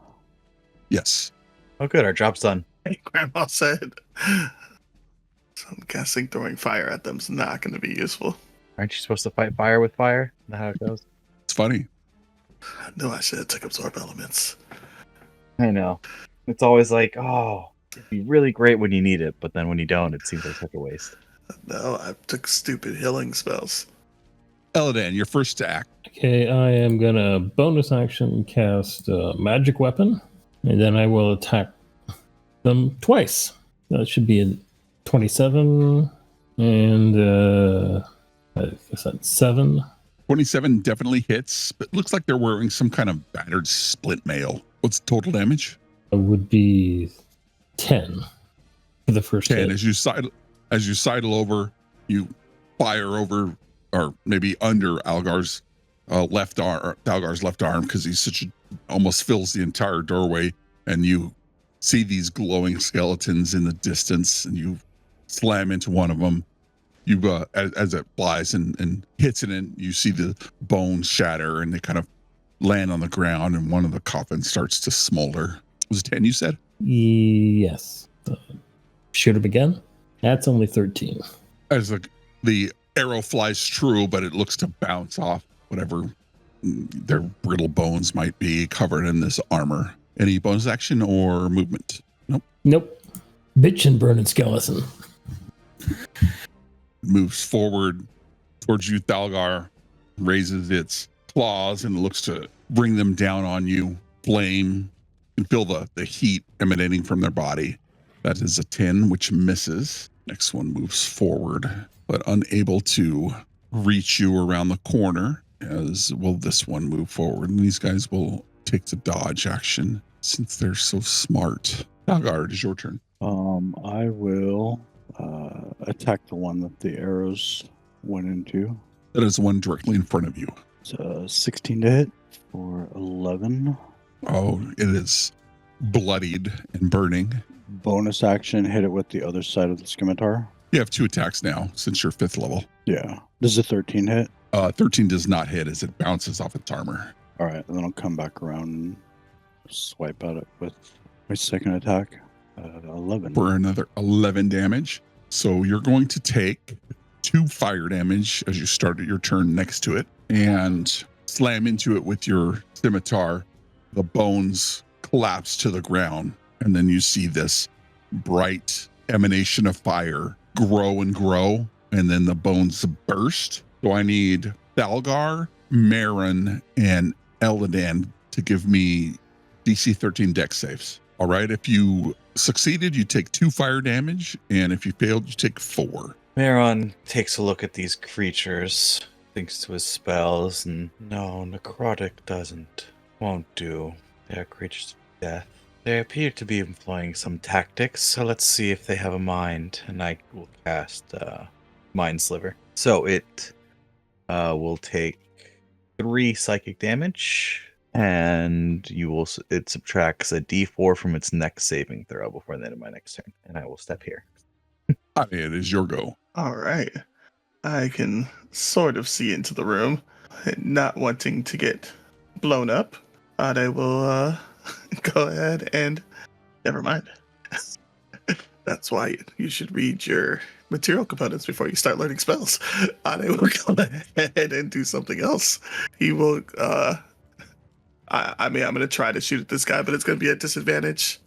Yes.
Oh, good. Our job's done.
Hey, Grandma said. So I'm guessing throwing fire at them's not going to be useful.
Aren't you supposed to fight fire with fire? Is that how it goes?
It's funny.
No, I should have took absorb elements.
I know. It's always like, oh, it'd be really great when you need it, but then when you don't, it seems like such a waste.
No, I took stupid healing spells.
Eladan, your first act.
Okay, I am gonna bonus action cast magic weapon, and then I will attack them twice. That should be a 27 and I guess that's 7.
27 definitely hits, but looks like they're wearing some kind of battered split mail. What's the total damage?
It would be 10 for the first
10.
hit.
As you sidle over, you fire over, or maybe under Algar's left arm, because he's almost fills the entire doorway, and you see these glowing skeletons in the distance, and you slam into one of them. You as it flies and hits it, and you see the bones shatter, and they kind of land on the ground, and one of the coffins starts to smolder. Was it 10 you said?
Yes. Shoot him again? That's only 13.
As the arrow flies true, but it looks to bounce off whatever their brittle bones might be covered in this armor. Any bonus action or movement?
Nope. Bitch and burning skeleton.
Moves forward towards you. Thalgar raises its claws and looks to bring them down on you. Flame. You can feel the heat emanating from their body. That is a 10, which misses. Next one moves forward, but unable to reach you around the corner, as will this one move forward. And these guys will take the dodge action since they're so smart. Thalgar, it is your turn.
I will attack the one that the arrows went into.
That is the one directly in front of you.
It's 16 to hit for 11.
Oh, it is bloodied and burning.
Bonus action, hit it with the other side of the scimitar.
You have 2 attacks now since you're 5th level.
Yeah. Does a 13 hit?
13 does not hit as it bounces off its armor.
All right, then I'll come back around and swipe at it with my second attack. 11.
For another 11 damage. So you're going to take 2 fire damage as you started your turn next to it and slam into it with your scimitar. The bones collapse to the ground, and then you see this bright emanation of fire grow and grow, and then the bones burst. So I need Thalgar, Meron, and Eladan to give me DC 13 dex saves. All right, if you succeeded, you take 2 fire damage, and if you failed, you take 4.
Meron takes a look at these creatures, thinks to his spells, and no, necrotic won't do. They are creatures of death. They appear to be employing some tactics, so let's see if they have a mind, and I will cast Mind Sliver. So it will take 3 psychic damage, and it subtracts a d4 from its next saving throw before the end of my next turn, and I will step here.
It is your go.
All right. I can sort of see into the room, not wanting to get blown up. I will go ahead and never mind. That's why you should read your material components before you start learning spells. I will go ahead and do something else. He will I mean, I'm going to try to shoot at this guy, but it's going to be at disadvantage.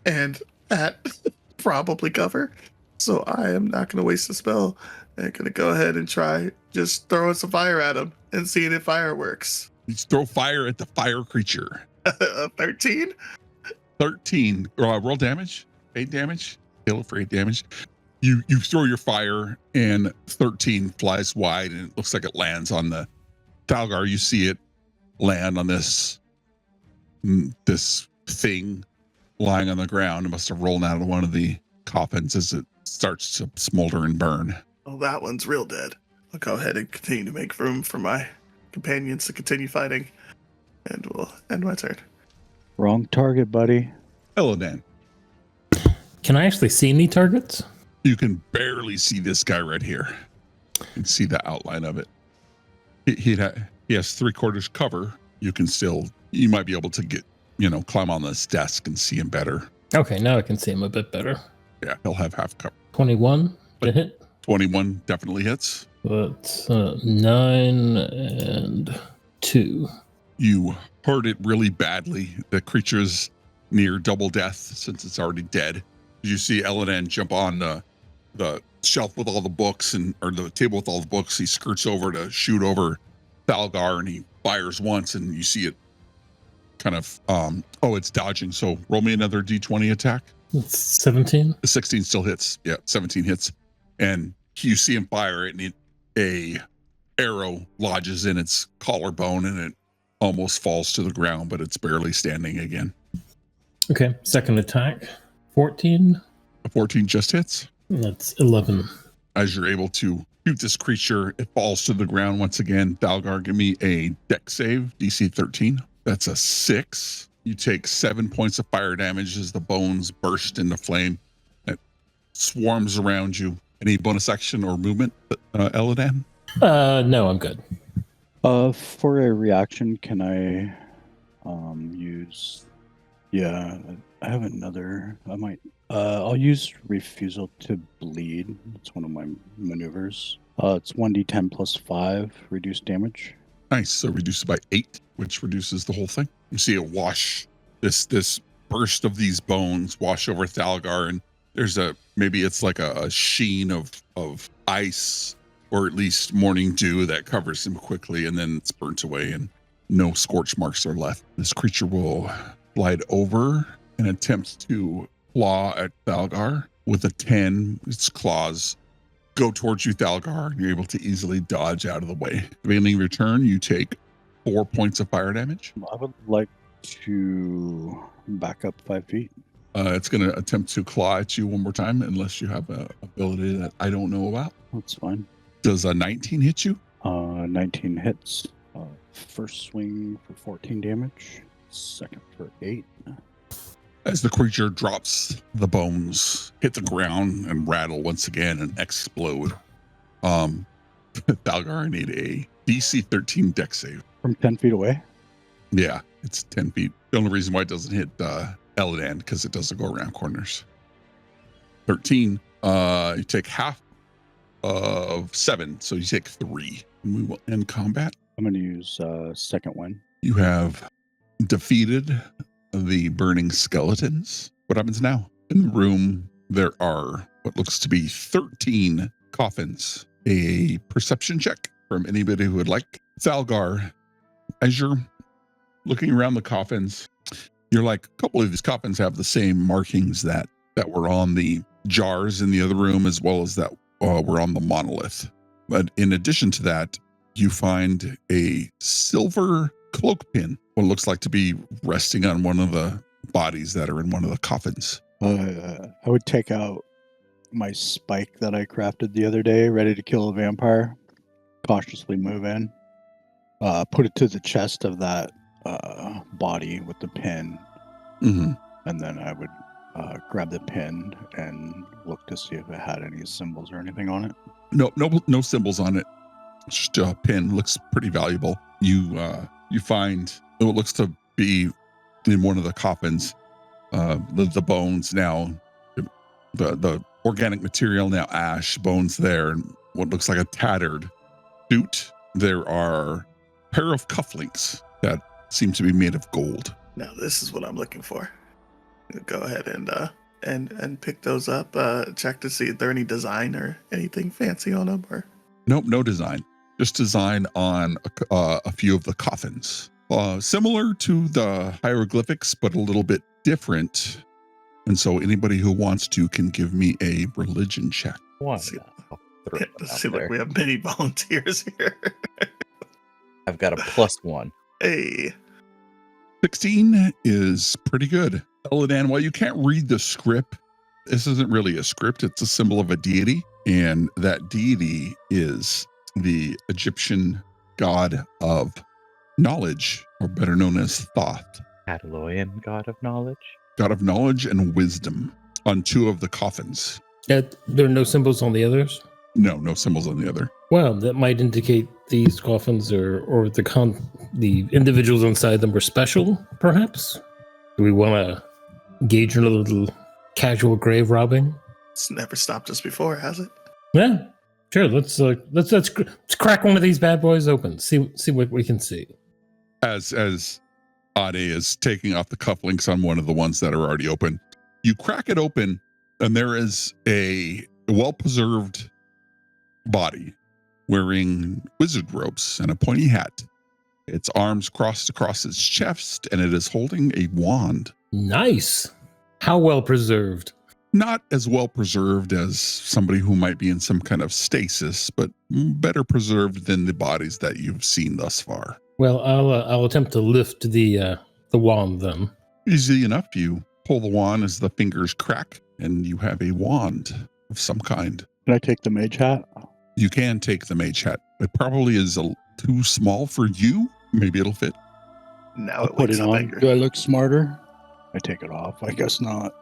And at probably cover. So I am not going to waste a spell. I'm going to go ahead and try just throwing some fire at him and seeing if fire works.
You throw fire at the fire creature.
13?
13. Roll damage. 8 damage. Kill it for 8 damage. You throw your fire and 13 flies wide and it looks like it lands on the Thalgar. You see it land on this thing lying on the ground. It must have rolled out of one of the coffins as it starts to smolder and burn.
Oh, that one's real dead. I'll go ahead and continue to make room for my companions to continue fighting. And we'll end my turn.
Wrong target, buddy.
Elodan,
Can I actually see any targets?
you can barely see this guy right here. You can see the outline of it. He has 3/4 cover. You might be able to climb on this desk and see him better.
Okay, now I can see him a bit better.
Yeah, he'll have half cover.
21 to hit.
21 definitely hits.
That's 9 and 2.
You hurt it really badly. The creature's near double death since it's already dead. You see Elodan jump on the shelf with all the books or the table with all the books. He skirts over to shoot over Thalgar and he fires once and you see it kind of it's dodging. So roll me another D20 attack.
That's 17.
16 still hits. Yeah, 17 hits. And you see him fire it and a arrow lodges in its collarbone and it almost falls to the ground, but it's barely standing again.
Okay, second attack. 14.
A 14 just hits.
That's 11.
As you're able to shoot this creature, it falls to the ground once again. Thalgar, give me a dex save, DC 13. That's a 6. You take 7 points of fire damage as the bones burst into flame. It swarms around you. Any bonus action or movement, Elodan?
No, I'm good.
For a reaction, can I use? Yeah, I have another. I'll use refusal to bleed. It's one of my maneuvers. It's 1d10 plus 5 reduced damage.
Nice. So reduce it by 8, which reduces the whole thing. You see it wash this burst of these bones wash over Thalgar, and there's maybe it's like a sheen of ice or at least morning dew that covers him quickly, and then it's burnt away and no scorch marks are left. This creature will glide over and attempt to claw at Thalgar. With a 10, its claws go towards you, Thalgar, and you're able to easily dodge out of the way. At the beginning of your turn, you take 4 points of fire damage.
I would like to back up 5 feet.
It's going to attempt to claw at you one more time, unless you have an ability that I don't know about.
That's fine.
Does a 19 hit you?
19 hits. First swing for 14 damage. Second for 8.
As the creature drops, the bones hit the ground and rattle once again and explode. Thalgar, I need a DC 13 dex save.
From 10 feet away?
Yeah, it's 10 feet. The only reason why it doesn't hit Elodan because it doesn't go around corners. 13. You take half of 7, so you take 3. And we will end combat.
I'm going to use second win.
You have defeated the burning skeletons. What happens now? In the room, there are what looks to be 13 coffins. A perception check from anybody who would like. Thalgar, as you're looking around the coffins, you're like, a couple of these coffins have the same markings that were on the jars in the other room, as well as that were on the monolith. But in addition to that, you find a silver cloak pin, what looks like to be resting on one of the bodies that are in one of the coffins.
I would take out my spike that I crafted the other day, ready to kill a vampire. Cautiously move in. Put it to the chest of that body with the pin.
Mm-hmm.
And then I would grab the pin and look to see if it had any symbols or anything on it.
No symbols on it. Just a pin. Looks pretty valuable. You find what looks to be in one of the coffins, the bones now, the organic material now ash, bones there, and what looks like a tattered suit. There are a pair of cufflinks that seem to be made of gold.
Now this is what I'm looking for. Go ahead and pick those up. Check to see if there any design or anything fancy on them. Or
Nope, no design. Just design on a few of the coffins. Similar to the hieroglyphics, but a little bit different. And so anybody who wants to can give me a religion check.
Why
See-
not? I'll throw
yeah,
it out
see, look,
there.
we have many volunteers here.
I've got a +1.
Hey,
16 is pretty good. Eladan, while you can't read the script, this isn't really a script. It's a symbol of a deity. And that deity is the Egyptian god of knowledge, or better known as Thoth,
Cataloyan god of knowledge.
god of knowledge and wisdom, on 2 of the coffins.
There are no symbols on the others?
No symbols on the other.
Well, that might indicate these coffins or the individuals inside them were special, perhaps? Do we want to engage in a little casual grave robbing?
it's never stopped us before, has it?
Yeah, sure. Let's crack one of these bad boys open. See what we can see.
As Ade is taking off the cufflinks on one of the ones that are already open, you crack it open, and there is a well-preserved body wearing wizard robes and a pointy hat. Its arms crossed across its chest, and it is holding a wand.
Nice. How well preserved?
Not as well preserved as somebody who might be in some kind of stasis, but better preserved than the bodies that you've seen thus far.
Well, I'll attempt to lift the wand then.
Easy enough. You pull the wand as the fingers crack, and you have a wand of some kind.
Can I take the mage hat?
You can take the mage hat. It probably is too small for you. Maybe it'll fit.
Now
I'll
it
put
looks
it on.
bigger.
Do I look smarter? I take it off. I guess not.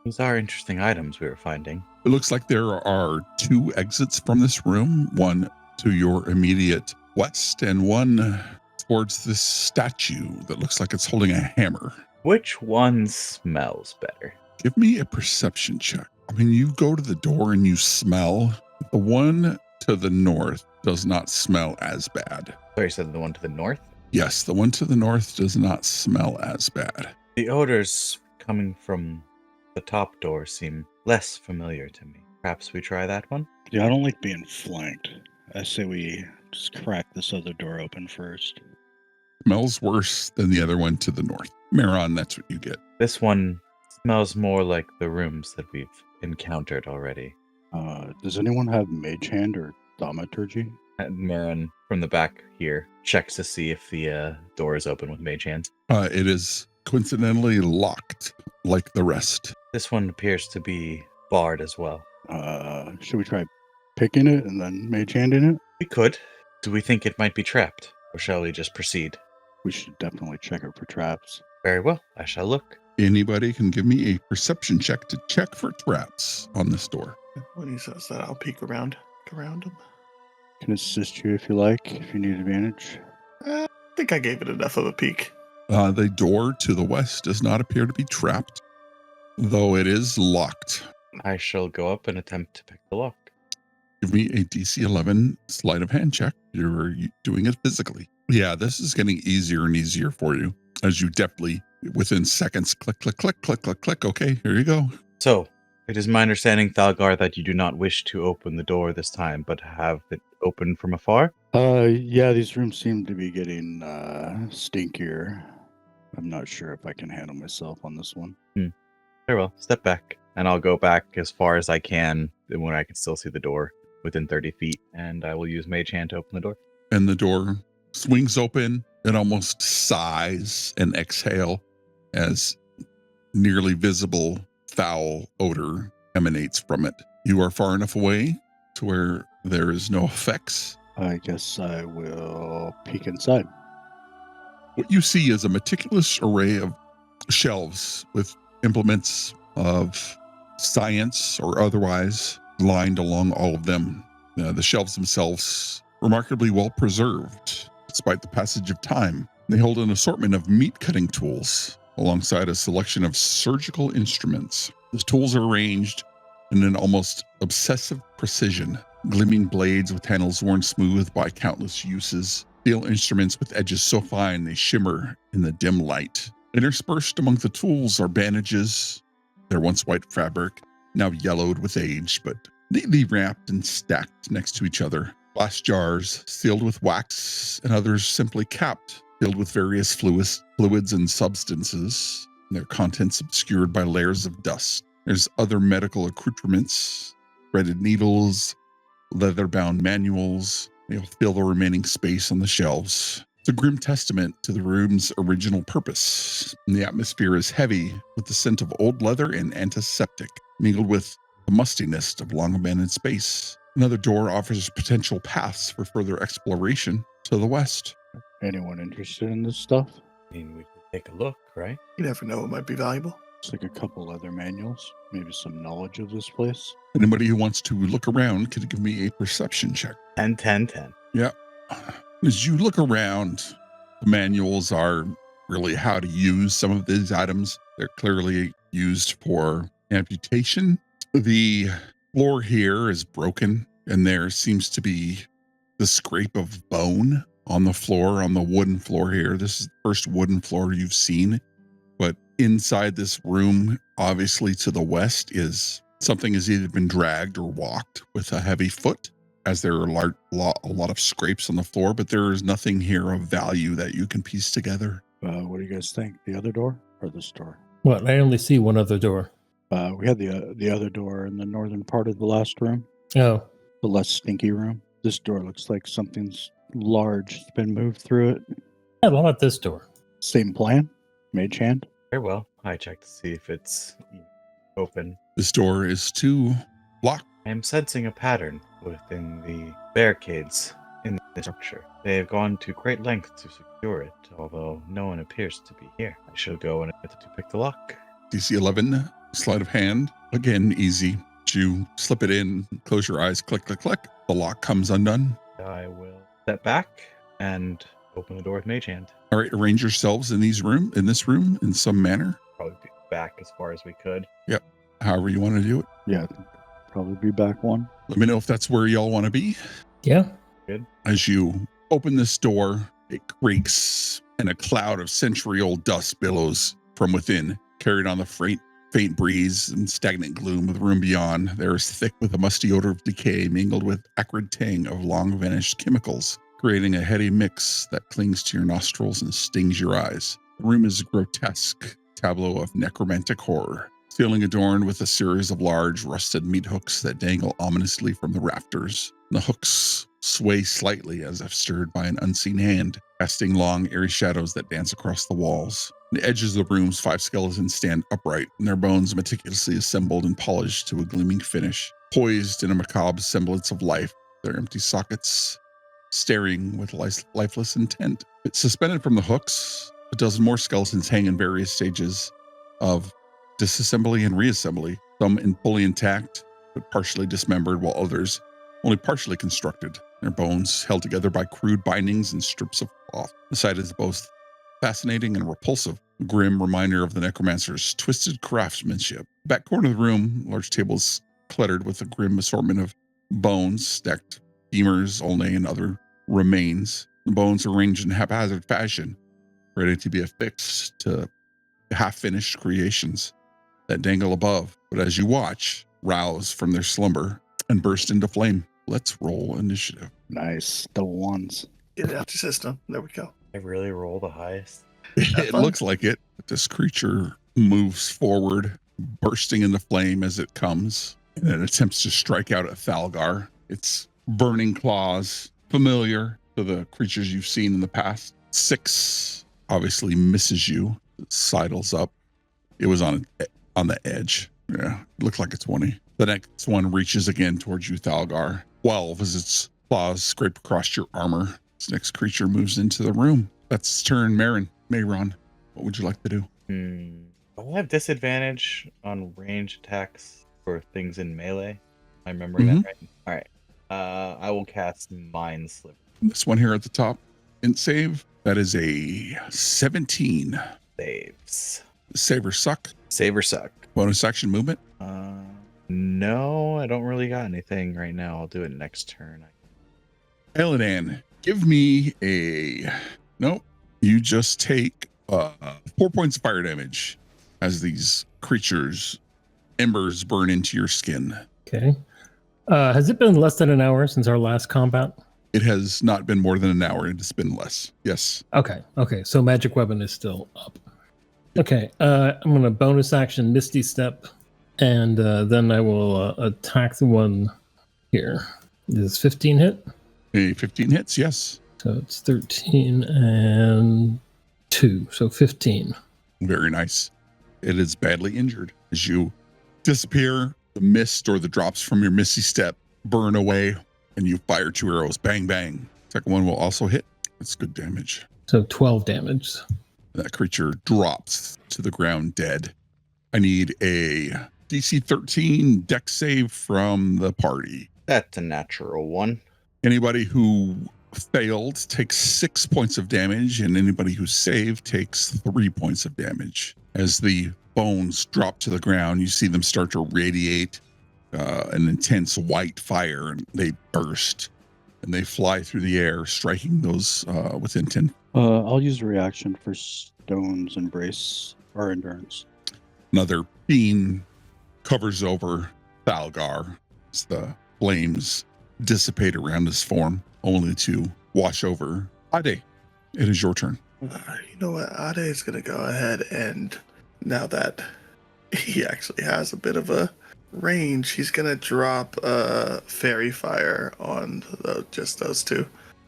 Those are interesting items we were finding.
It looks like there are 2 exits from this room, one to your immediate west and one towards this statue that looks like it's holding a hammer.
Which one smells better?
Give me a perception check. I mean, you go to the door and you smell. The one to the north does not smell as bad.
Sorry, you said the one to the north?
Yes, the one to the north does not smell as bad.
The odors coming from the top door seem less familiar to me. Perhaps we try that one?
Yeah, I don't like being flanked. I say we just crack this other door open first.
Smells worse than the other one to the north. Meron, that's what you get.
This one smells more like the rooms that we've encountered already.
Does anyone have mage hand or thaumaturgy?
And Meron, from the back here, checks to see if the door is open with mage hands.
It is coincidentally locked like the rest.
This one appears to be barred as well.
Should we try picking it and then mage handing it?
We could. Do we think it might be trapped? Or shall we just proceed?
We should definitely check it for traps.
Very well, I shall look.
Anybody can give me a perception check to check for traps on this door.
When he says that, I'll peek around him.
Can assist you if you like, if you need advantage.
I think I gave it enough of a peek.
The door to the west does not appear to be trapped, though it is locked.
I shall go up and attempt to pick the lock.
Give me a DC 11 sleight of hand check. You're doing it physically. Yeah, this is getting easier and easier for you as you deftly, within seconds, click, click, click, click, click, click. Okay, here you go.
So, it is my understanding, Thalgar, that you do not wish to open the door this time, but have it open from afar?
Yeah, these rooms seem to be getting stinkier. I'm not sure if I can handle myself on this one.
Very well, step back, and I'll go back as far as I can when I can still see the door within 30 feet, and I will use Mage Hand to open the door.
And the door swings open and almost sighs and exhale as nearly visible foul odor emanates from it. You are far enough away to where there is no effects.
I guess I will peek inside.
What you see is a meticulous array of shelves with implements of science or otherwise lined along all of them. The shelves themselves remarkably well preserved despite the passage of time. They hold an assortment of meat cutting tools alongside a selection of surgical instruments. The tools are arranged in an almost obsessive precision, gleaming blades with handles worn smooth by countless uses, Steel instruments with edges so fine they shimmer in the dim light. Interspersed among the tools are bandages, their once white fabric, now yellowed with age, but neatly wrapped and stacked next to each other. Glass jars sealed with wax and others simply capped, filled with various fluids and substances, their contents obscured by layers of dust. There's other medical accoutrements, threaded needles, leather-bound manuals. They'll fill the remaining space on the shelves. It's a grim testament to the room's original purpose. And the atmosphere is heavy with the scent of old leather and antiseptic, mingled with the mustiness of long-abandoned space. Another door offers potential paths for further exploration to the west.
Anyone interested in this stuff?
I mean, we could take a look, right?
You never know what might be valuable.
It's like a couple other manuals, maybe some knowledge of this place.
Anybody who wants to look around could give me a perception check.
10, 10, 10.
Yeah. As you look around, the manuals are really how to use some of these items. They're clearly used for amputation. The floor here is broken, and there seems to be the scrape of bone on the floor, on the wooden floor here. This is the first wooden floor you've seen. But inside this room, obviously to the west, is something has either been dragged or walked with a heavy foot, as there are a lot of scrapes on the floor, but there is nothing here of value that you can piece together.
What do you guys think? The other door or this door?
What? I only see one other door.
We had the other door in the northern part of the last room,
Oh,
the less stinky room. This door looks like something's large has been moved through it.
yeah, how about this door?
Same plan? Mage hand?
Very well. I check to see if it's open.
This door is too locked.
I am sensing a pattern within the barricades in the structure. They have gone to great lengths to secure it, although no one appears to be here. I shall go and attempt to pick the lock.
DC 11, sleight of hand. Again, easy. You slip it in, close your eyes, click, click, click. The lock comes undone.
I will step back and open the door with Mage Hand.
All right, arrange yourselves in this room in some manner,
Probably be back as far as we could.
however you want to do it.
Yeah, probably be back one.
Let me know if that's where y'all want to be.
Yeah.
As you open this door, it creaks and a cloud of century-old dust billows from within, carried on the faint breeze and stagnant gloom of the room beyond. There is thick with a musty odor of decay mingled with acrid tang of long-vanished chemicals, creating a heady mix that clings to your nostrils and stings your eyes. The room is a grotesque tableau of necromantic horror, ceiling adorned with a series of large rusted meat hooks that dangle ominously from the rafters. The hooks sway slightly as if stirred by an unseen hand, casting long, eerie shadows that dance across the walls. On the edges of the room's 5 skeletons stand upright, and their bones meticulously assembled and polished to a gleaming finish, poised in a macabre semblance of life, their empty sockets staring with lifeless intent. Suspended from the hooks, a dozen more skeletons hang in various stages of disassembly and reassembly, some fully intact but partially dismembered, while others only partially constructed, their bones held together by crude bindings and strips of cloth. The sight is both fascinating and repulsive, a grim reminder of the necromancer's twisted craftsmanship. Back corner of the room, large tables cluttered with a grim assortment of bones, stacked femurs, ulnae, and other remains. The bones are arranged in haphazard fashion, ready to be affixed to half-finished creations that dangle above, but as you watch, rouse from their slumber and burst into flame. Let's roll initiative.
Nice. The ones.
Get it out your system. There we go.
I really roll the highest.
It
fun.
looks like it. This creature moves forward, bursting into flame as it comes, and it attempts to strike out at Thalgar. Its burning claws, familiar to the creatures you've seen in the past. 6 obviously misses you. It sidles up. It was on the edge. Yeah, it looked like a 20. The next one reaches again towards you, Thalgar. 12 as its claws scrape across your armor. This next creature moves into the room. That's its turn. Meron, what would you like to do?
I'll have disadvantage on range attacks for things in melee. I'm remembering that right. All right. I will cast Mind Sliver.
This one here at the top. Int save. That is a 17.
Saves.
Save or suck.
Save or suck.
Bonus action movement.
No, I don't really got anything right now. I'll do it next turn.
Elidan, Give me a nope. You just take 4 points of fire damage as these creatures' embers burn into your skin.
Okay. Has it been less than an hour since our last combat?
It has not been more than an hour. It's been less. Yes.
Okay. So magic weapon is still up. Okay. I'm going to bonus action Misty Step, and then I will attack the one here. Does 15 hit?
A 15 hits, yes.
So it's 13 and 2, so 15.
Very nice. It is badly injured. As you disappear, the mist or the drops from your misty step burn away, and you fire 2 arrows. Bang, bang. Second one will also hit. That's good damage.
So 12 damage.
That creature drops to the ground dead. I need a DC 13 dex save from the party.
That's a natural one.
Anybody who failed takes 6 points of damage, and anybody who saved takes 3 points of damage. As the bones drop to the ground, you see them start to radiate an intense white fire, and they burst, and they fly through the air, striking those within 10.
I'll use a reaction for Stone's Embrace or Endurance.
Another beam covers over Thalgar as the flames dissipate around his form, only to wash over Ade. It is your turn.
You know what? Ade is going to go ahead, and now that he actually has a bit of a range, he's going to drop Fairy Fire on just those two,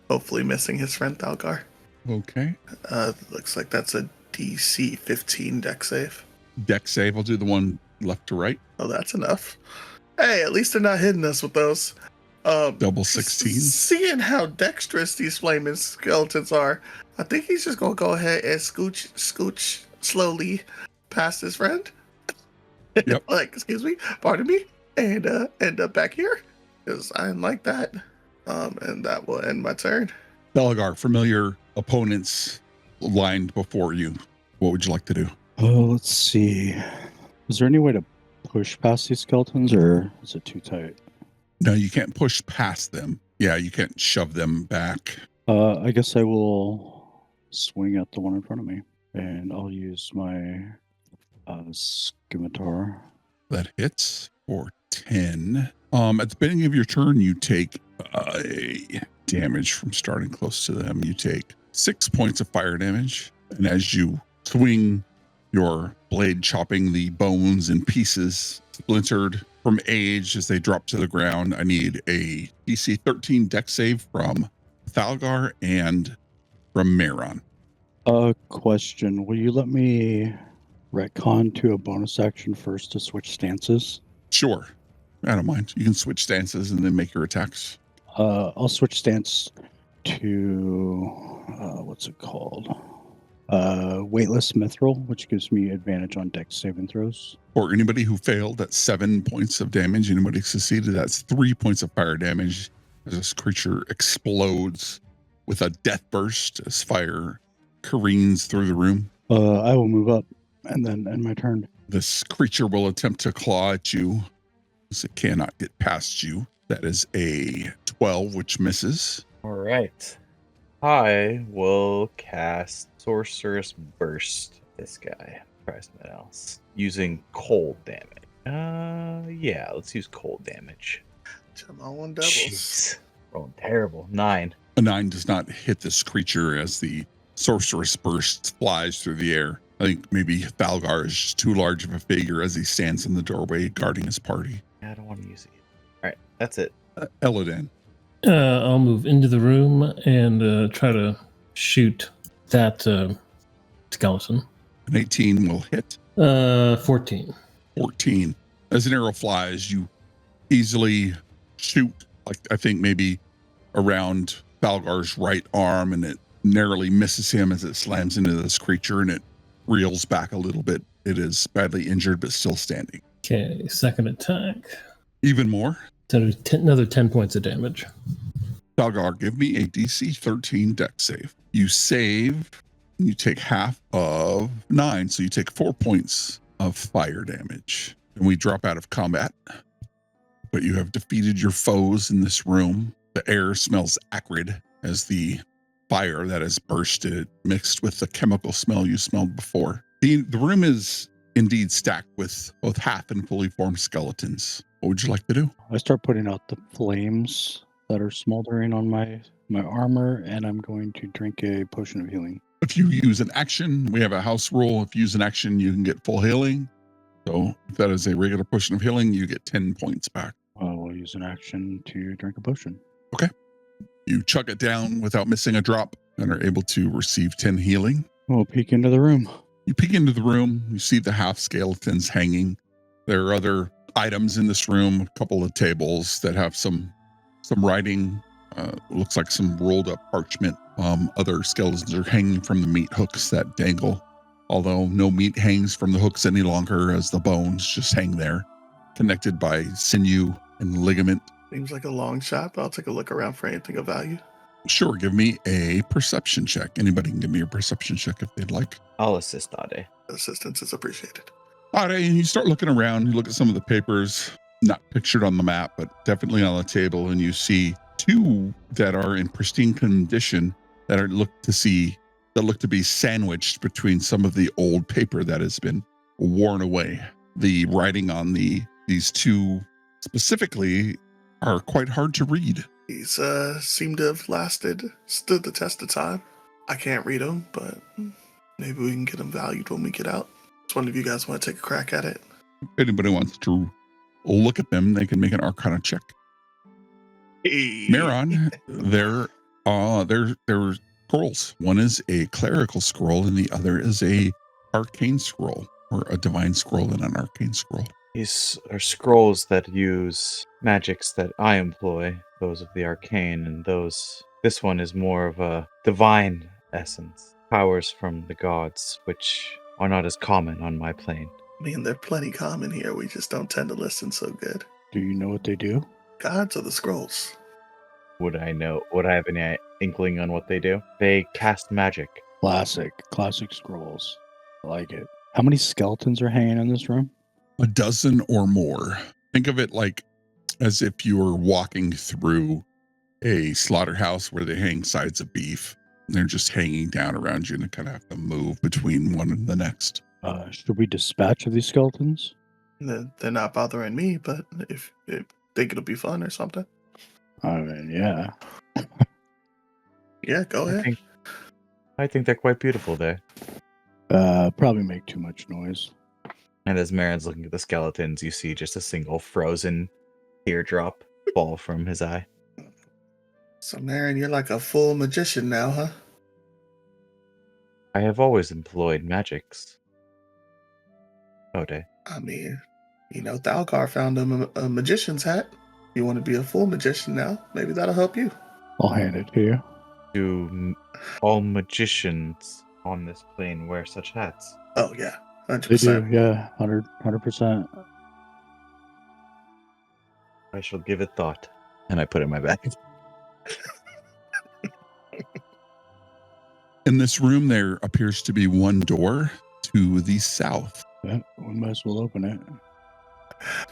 hopefully missing his friend Thalgar.
Okay.
Looks like that's a DC 15 dex save.
Dex save. I'll do the one left to right.
Oh, that's enough. Hey, at least they're not hitting us with those.
Double 16.
Seeing how dexterous these flaming skeletons are, I think he's just gonna go ahead and scooch slowly past his friend.
Yep.
Like, excuse me, pardon me, and end up back here because I'm like that. And that will end my turn.
Thalgar, familiar opponents lined before you. What would you like to do?
Oh, let's see. Is there any way to push past these skeletons, or is it too tight?
No, you can't push past them. Yeah, you can't shove them back.
I guess I will swing at the one in front of me, and I'll use my scimitar.
That hits for 10. At the beginning of your turn, you take a damage from starting close to them. You take 6 points of fire damage. And as you swing your blade, chopping the bones in pieces, splintered from age as they drop to the ground, I need a DC 13 dex save from Thalgar and from Meron.
Question. Will you let me retcon to a bonus action first to switch stances?
Sure. I don't mind. You can switch stances and then make your attacks.
I'll switch stance to what's it called? Weightless Mithril, which gives me advantage on dex saving throws.
For anybody who failed, that's 7 points of damage. Anybody succeeded, that's 3 points of fire damage as this creature explodes with a death burst as fire careens through the room.
I will move up and then end my turn.
This creature will attempt to claw at you as it cannot get past you. That is a 12, which misses.
All right. I will cast Sorcerous Burst. This guy. Try something else. Using cold damage. Yeah, let's use cold damage.
Come on, doubles.
Jeez. Rolling terrible. 9.
A 9 does not hit this creature as the sorceress burst flies through the air. I think maybe Thalgar is just too large of a figure as he stands in the doorway guarding his party.
I don't want to use it. All right, that's it.
Elladan.
I'll move into the room and try to shoot that skeleton.
An 18 will hit.
14.
14. As an arrow flies, you easily shoot, like I think maybe around Thalgar's right arm, and it narrowly misses him as it slams into this creature, and it reels back a little bit. It is badly injured, but still standing.
Okay, second attack.
Even more.
So another 10 points of damage.
Thalgar, give me a DC 13 dex save. You save, you take half of 9, so you take 4 points of fire damage. And we drop out of combat. But you have defeated your foes in this room. The air smells acrid as the fire that has bursted mixed with the chemical smell you smelled before. The room is indeed stacked with both half and fully formed skeletons. What would you like to do?
I start putting out the flames that are smoldering on my armor, and I'm going to drink a potion of healing.
If you use an action, we have a house rule. If you use an action, you can get full healing. So if that is a regular potion of healing, you get 10 points back.
I will use an action to drink a potion.
You chug it down without missing a drop and are able to receive 10 healing.
We'll peek into the room.
You peek into the room, you see the half skeletons hanging. There are other items in this room, a couple of tables that have some writing, looks like some rolled up parchment. Other skeletons are hanging from the meat hooks that dangle, although no meat hangs from the hooks any longer, as the bones just hang there, connected by sinew and ligament.
Seems like a long shot, but I'll take a look around for anything of value.
Sure, give me a perception check. Anybody can give me a perception check if they'd like.
I'll assist Ade.
Assistance is appreciated.
All right, you start looking around. You look at some of the papers, not pictured on the map, but definitely on the table, and you see two that are in pristine condition that look to be sandwiched between some of the old paper that has been worn away. The writing on these two specifically are quite hard to read.
These seem to have stood the test of time. I can't read them, but maybe we can get them valued when we get out. Does one of you guys want to take a crack at it?
If anybody wants to look at them, they can make an Arcana check. Meron, they're scrolls. One is a clerical scroll and the other is a arcane scroll, or a divine scroll and an arcane scroll.
These are scrolls that use magics that I employ, those of the arcane, and this one is more of a divine essence, powers from the gods, which are not as common on my plane.
I mean, they're plenty common here. We just don't tend to listen so good.
Do you know what they do?
Gods of the scrolls.
Would I have any inkling on what they do? They cast magic.
Classic scrolls. I like it. How many skeletons are hanging in this room?
A dozen or more. Think of it like as if you were walking through a slaughterhouse where they hang sides of beef. They're just hanging down around you and kind of have to move between one and the next.
Should we dispatch of these skeletons?
They're not bothering me, but if think it'll be fun or something.
I mean, yeah.
Yeah, go ahead.
I think they're quite beautiful there.
Probably make too much noise.
And as Meron's looking at the skeletons, you see just a single frozen teardrop fall from his eye.
So, Meron, you're like a full magician now, huh?
I have always employed magics. Ode.
I mean, Thalkar found a magician's hat. You want to be a full magician now? Maybe that'll help you.
I'll hand it to you.
Do all magicians on this plane wear such hats?
Oh, yeah. 100%.
They do, yeah. 100%.
I shall give it thought. And I put it in my bag.
In this room, there appears to be one door to the south.
Yeah, we might as well open it.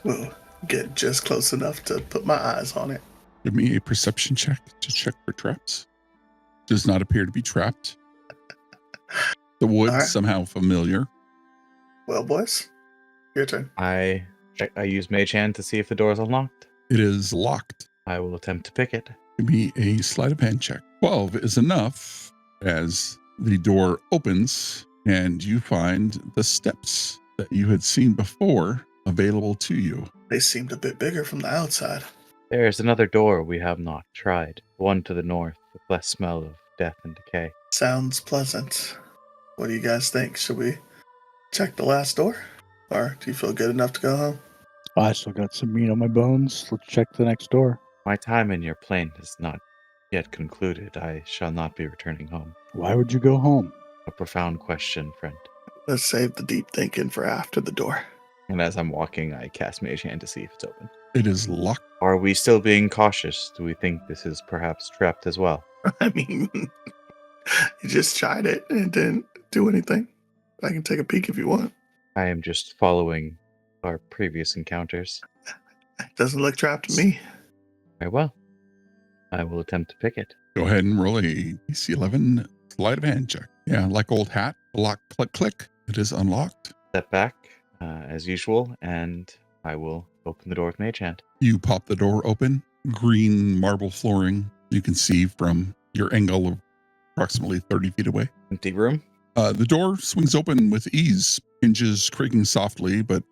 We'll get just close enough to put my eyes on it.
Give me a perception check to check for traps. Does not appear to be trapped. The wood
All right.
somehow familiar.
Well, boys, your turn.
I use Mage Hand to see if the door is unlocked.
It is locked.
I will attempt to pick it.
Give me a sleight of hand check. 12 is enough as the door opens and you find the steps that you had seen before available to you.
They seemed a bit bigger from the outside.
There is another door we have not tried. One to the north, with less smell of death and decay.
Sounds pleasant. What do you guys think? Should we check the last door? Or do you feel good enough to go home?
I still got some meat on my bones. Let's check the next door.
My time in your plane has not yet concluded. I shall not be returning home.
Why would you go home?
A profound question, friend.
Let's save the deep thinking for after the door.
And as I'm walking, I cast Mage Hand to see if it's open.
It is locked.
Are we still being cautious? Do we think this is perhaps trapped as well?
I mean, you just tried it and didn't do anything. I can take a peek if you want.
I am just following our previous encounters.
It doesn't look trapped to me.
Very well. I will attempt to pick it.
Go ahead and roll a DC 11 sleight of hand check. Yeah, like old hat, lock, click, click. It is unlocked.
Step back as usual, and I will open the door with Mage Hand.
You pop the door open, green marble flooring. You can see from your angle of approximately 30 feet away.
Empty room.
The door swings open with ease, hinges creaking softly, but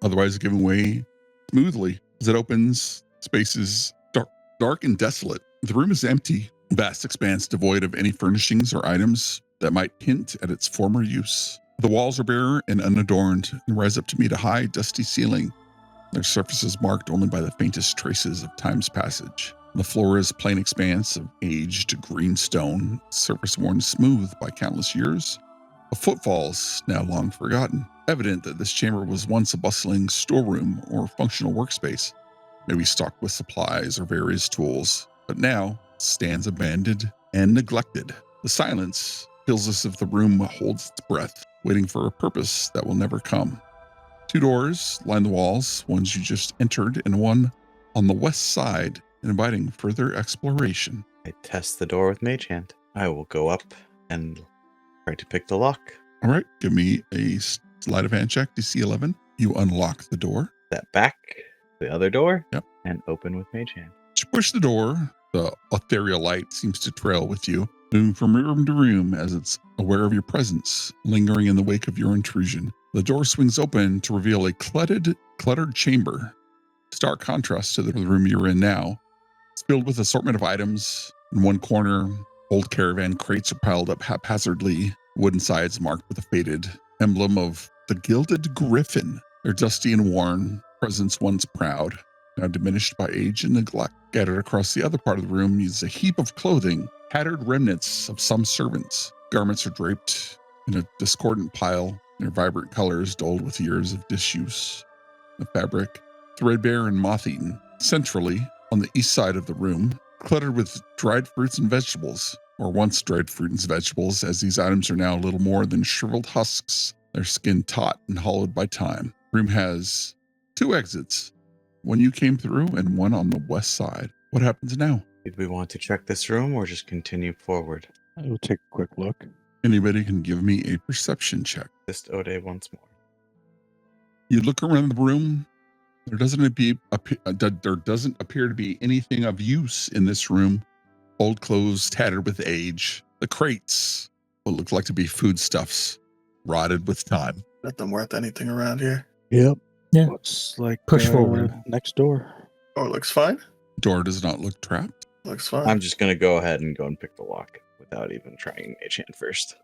otherwise giving way smoothly. As it opens, space is dark and desolate. The room is empty, vast expanse devoid of any furnishings or items that might hint at its former use. The walls are bare and unadorned and rise up to meet a high, dusty ceiling, their surfaces marked only by the faintest traces of time's passage. The floor is a plain expanse of aged green stone, surface worn smooth by countless years, of footfalls now long forgotten. Evident that this chamber was once a bustling storeroom or functional workspace, maybe stocked with supplies or various tools, but now stands abandoned and neglected. The silence feels as if the room holds its breath, waiting for a purpose that will never come. 2 doors line the walls, ones you just entered, and one on the west side, inviting further exploration.
I test the door with Mage Hand. I will go up and try to pick the lock.
All right, give me a sleight of hand check, DC 11. You unlock the door.
Step back the other door.
Yep.
And open with Mage Hand.
As you push the door, the ethereal light seems to trail with you, moving from room to room as it's aware of your presence, lingering in the wake of your intrusion. The door swings open to reveal a cluttered chamber. Stark contrast to the room you're in now. It's filled with assortment of items. In one corner, old caravan crates are piled up haphazardly, wooden sides marked with a faded emblem of the Gilded Griffin. They're dusty and worn, presence once proud, now diminished by age and neglect. Scattered across the other part of the room is a heap of clothing, tattered remnants of some servants. Garments are draped in a discordant pile, their vibrant colors dulled with years of disuse. The fabric, threadbare and moth-eaten. Centrally, on the east side of the room, cluttered with dried fruits and vegetables, or once dried fruits and vegetables, as these items are now little more than shriveled husks, their skin taut and hollowed by time. The room has 2 exits, one you came through and one on the west side. What happens now?
Did we want to check this room or just continue forward?
I will take a quick look.
Anybody can give me a perception check.
Just Ode once more.
You look around the room. There doesn't appear to be anything of use in this room. Old clothes tattered with age. The crates, what look like to be foodstuffs, rotted with time.
Nothing worth anything around here.
Yep.
Yeah.
Looks like
Push forward.
Next door.
Oh, it looks fine.
Door does not look trapped.
Looks fine.
I'm just going to go ahead and go and pick the lock without even trying Mage Hand first.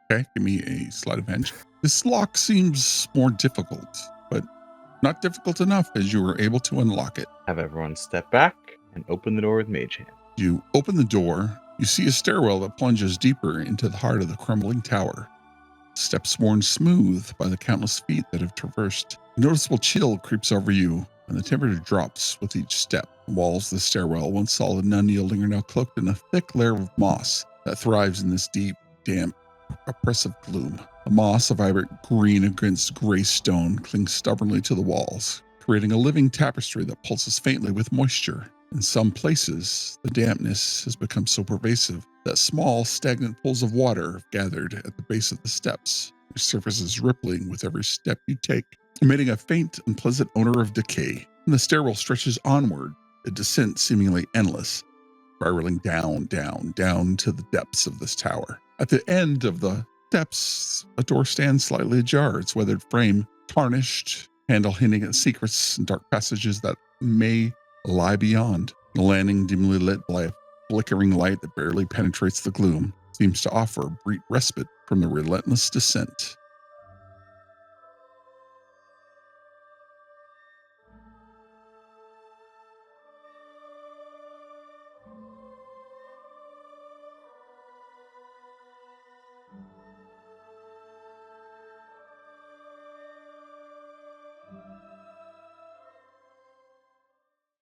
Okay, give me a sleight of hand. This lock seems more difficult, but not difficult enough as you were able to unlock it.
Have everyone step back and open the door with Mage Hand.
You open the door. You see a stairwell that plunges deeper into the heart of the crumbling tower. Steps worn smooth by the countless feet that have traversed. A noticeable chill creeps over you, and the temperature drops with each step. The walls of the stairwell, once solid and unyielding, are now cloaked in a thick layer of moss that thrives in this deep, damp, oppressive gloom. The moss, a vibrant green against gray stone, clings stubbornly to the walls, creating a living tapestry that pulses faintly with moisture. In some places, the dampness has become so pervasive that small, stagnant pools of water have gathered at the base of the steps, their surfaces rippling with every step you take, emitting a faint, unpleasant odor of decay. And the stairwell stretches onward, the descent seemingly endless, spiraling down to the depths of this tower. At the end of the steps, a door stands slightly ajar, its weathered frame tarnished, handle hinting at secrets and dark passages that may lie beyond. The landing, dimly lit by a flickering light that barely penetrates the gloom, seems to offer a brief respite from the relentless descent.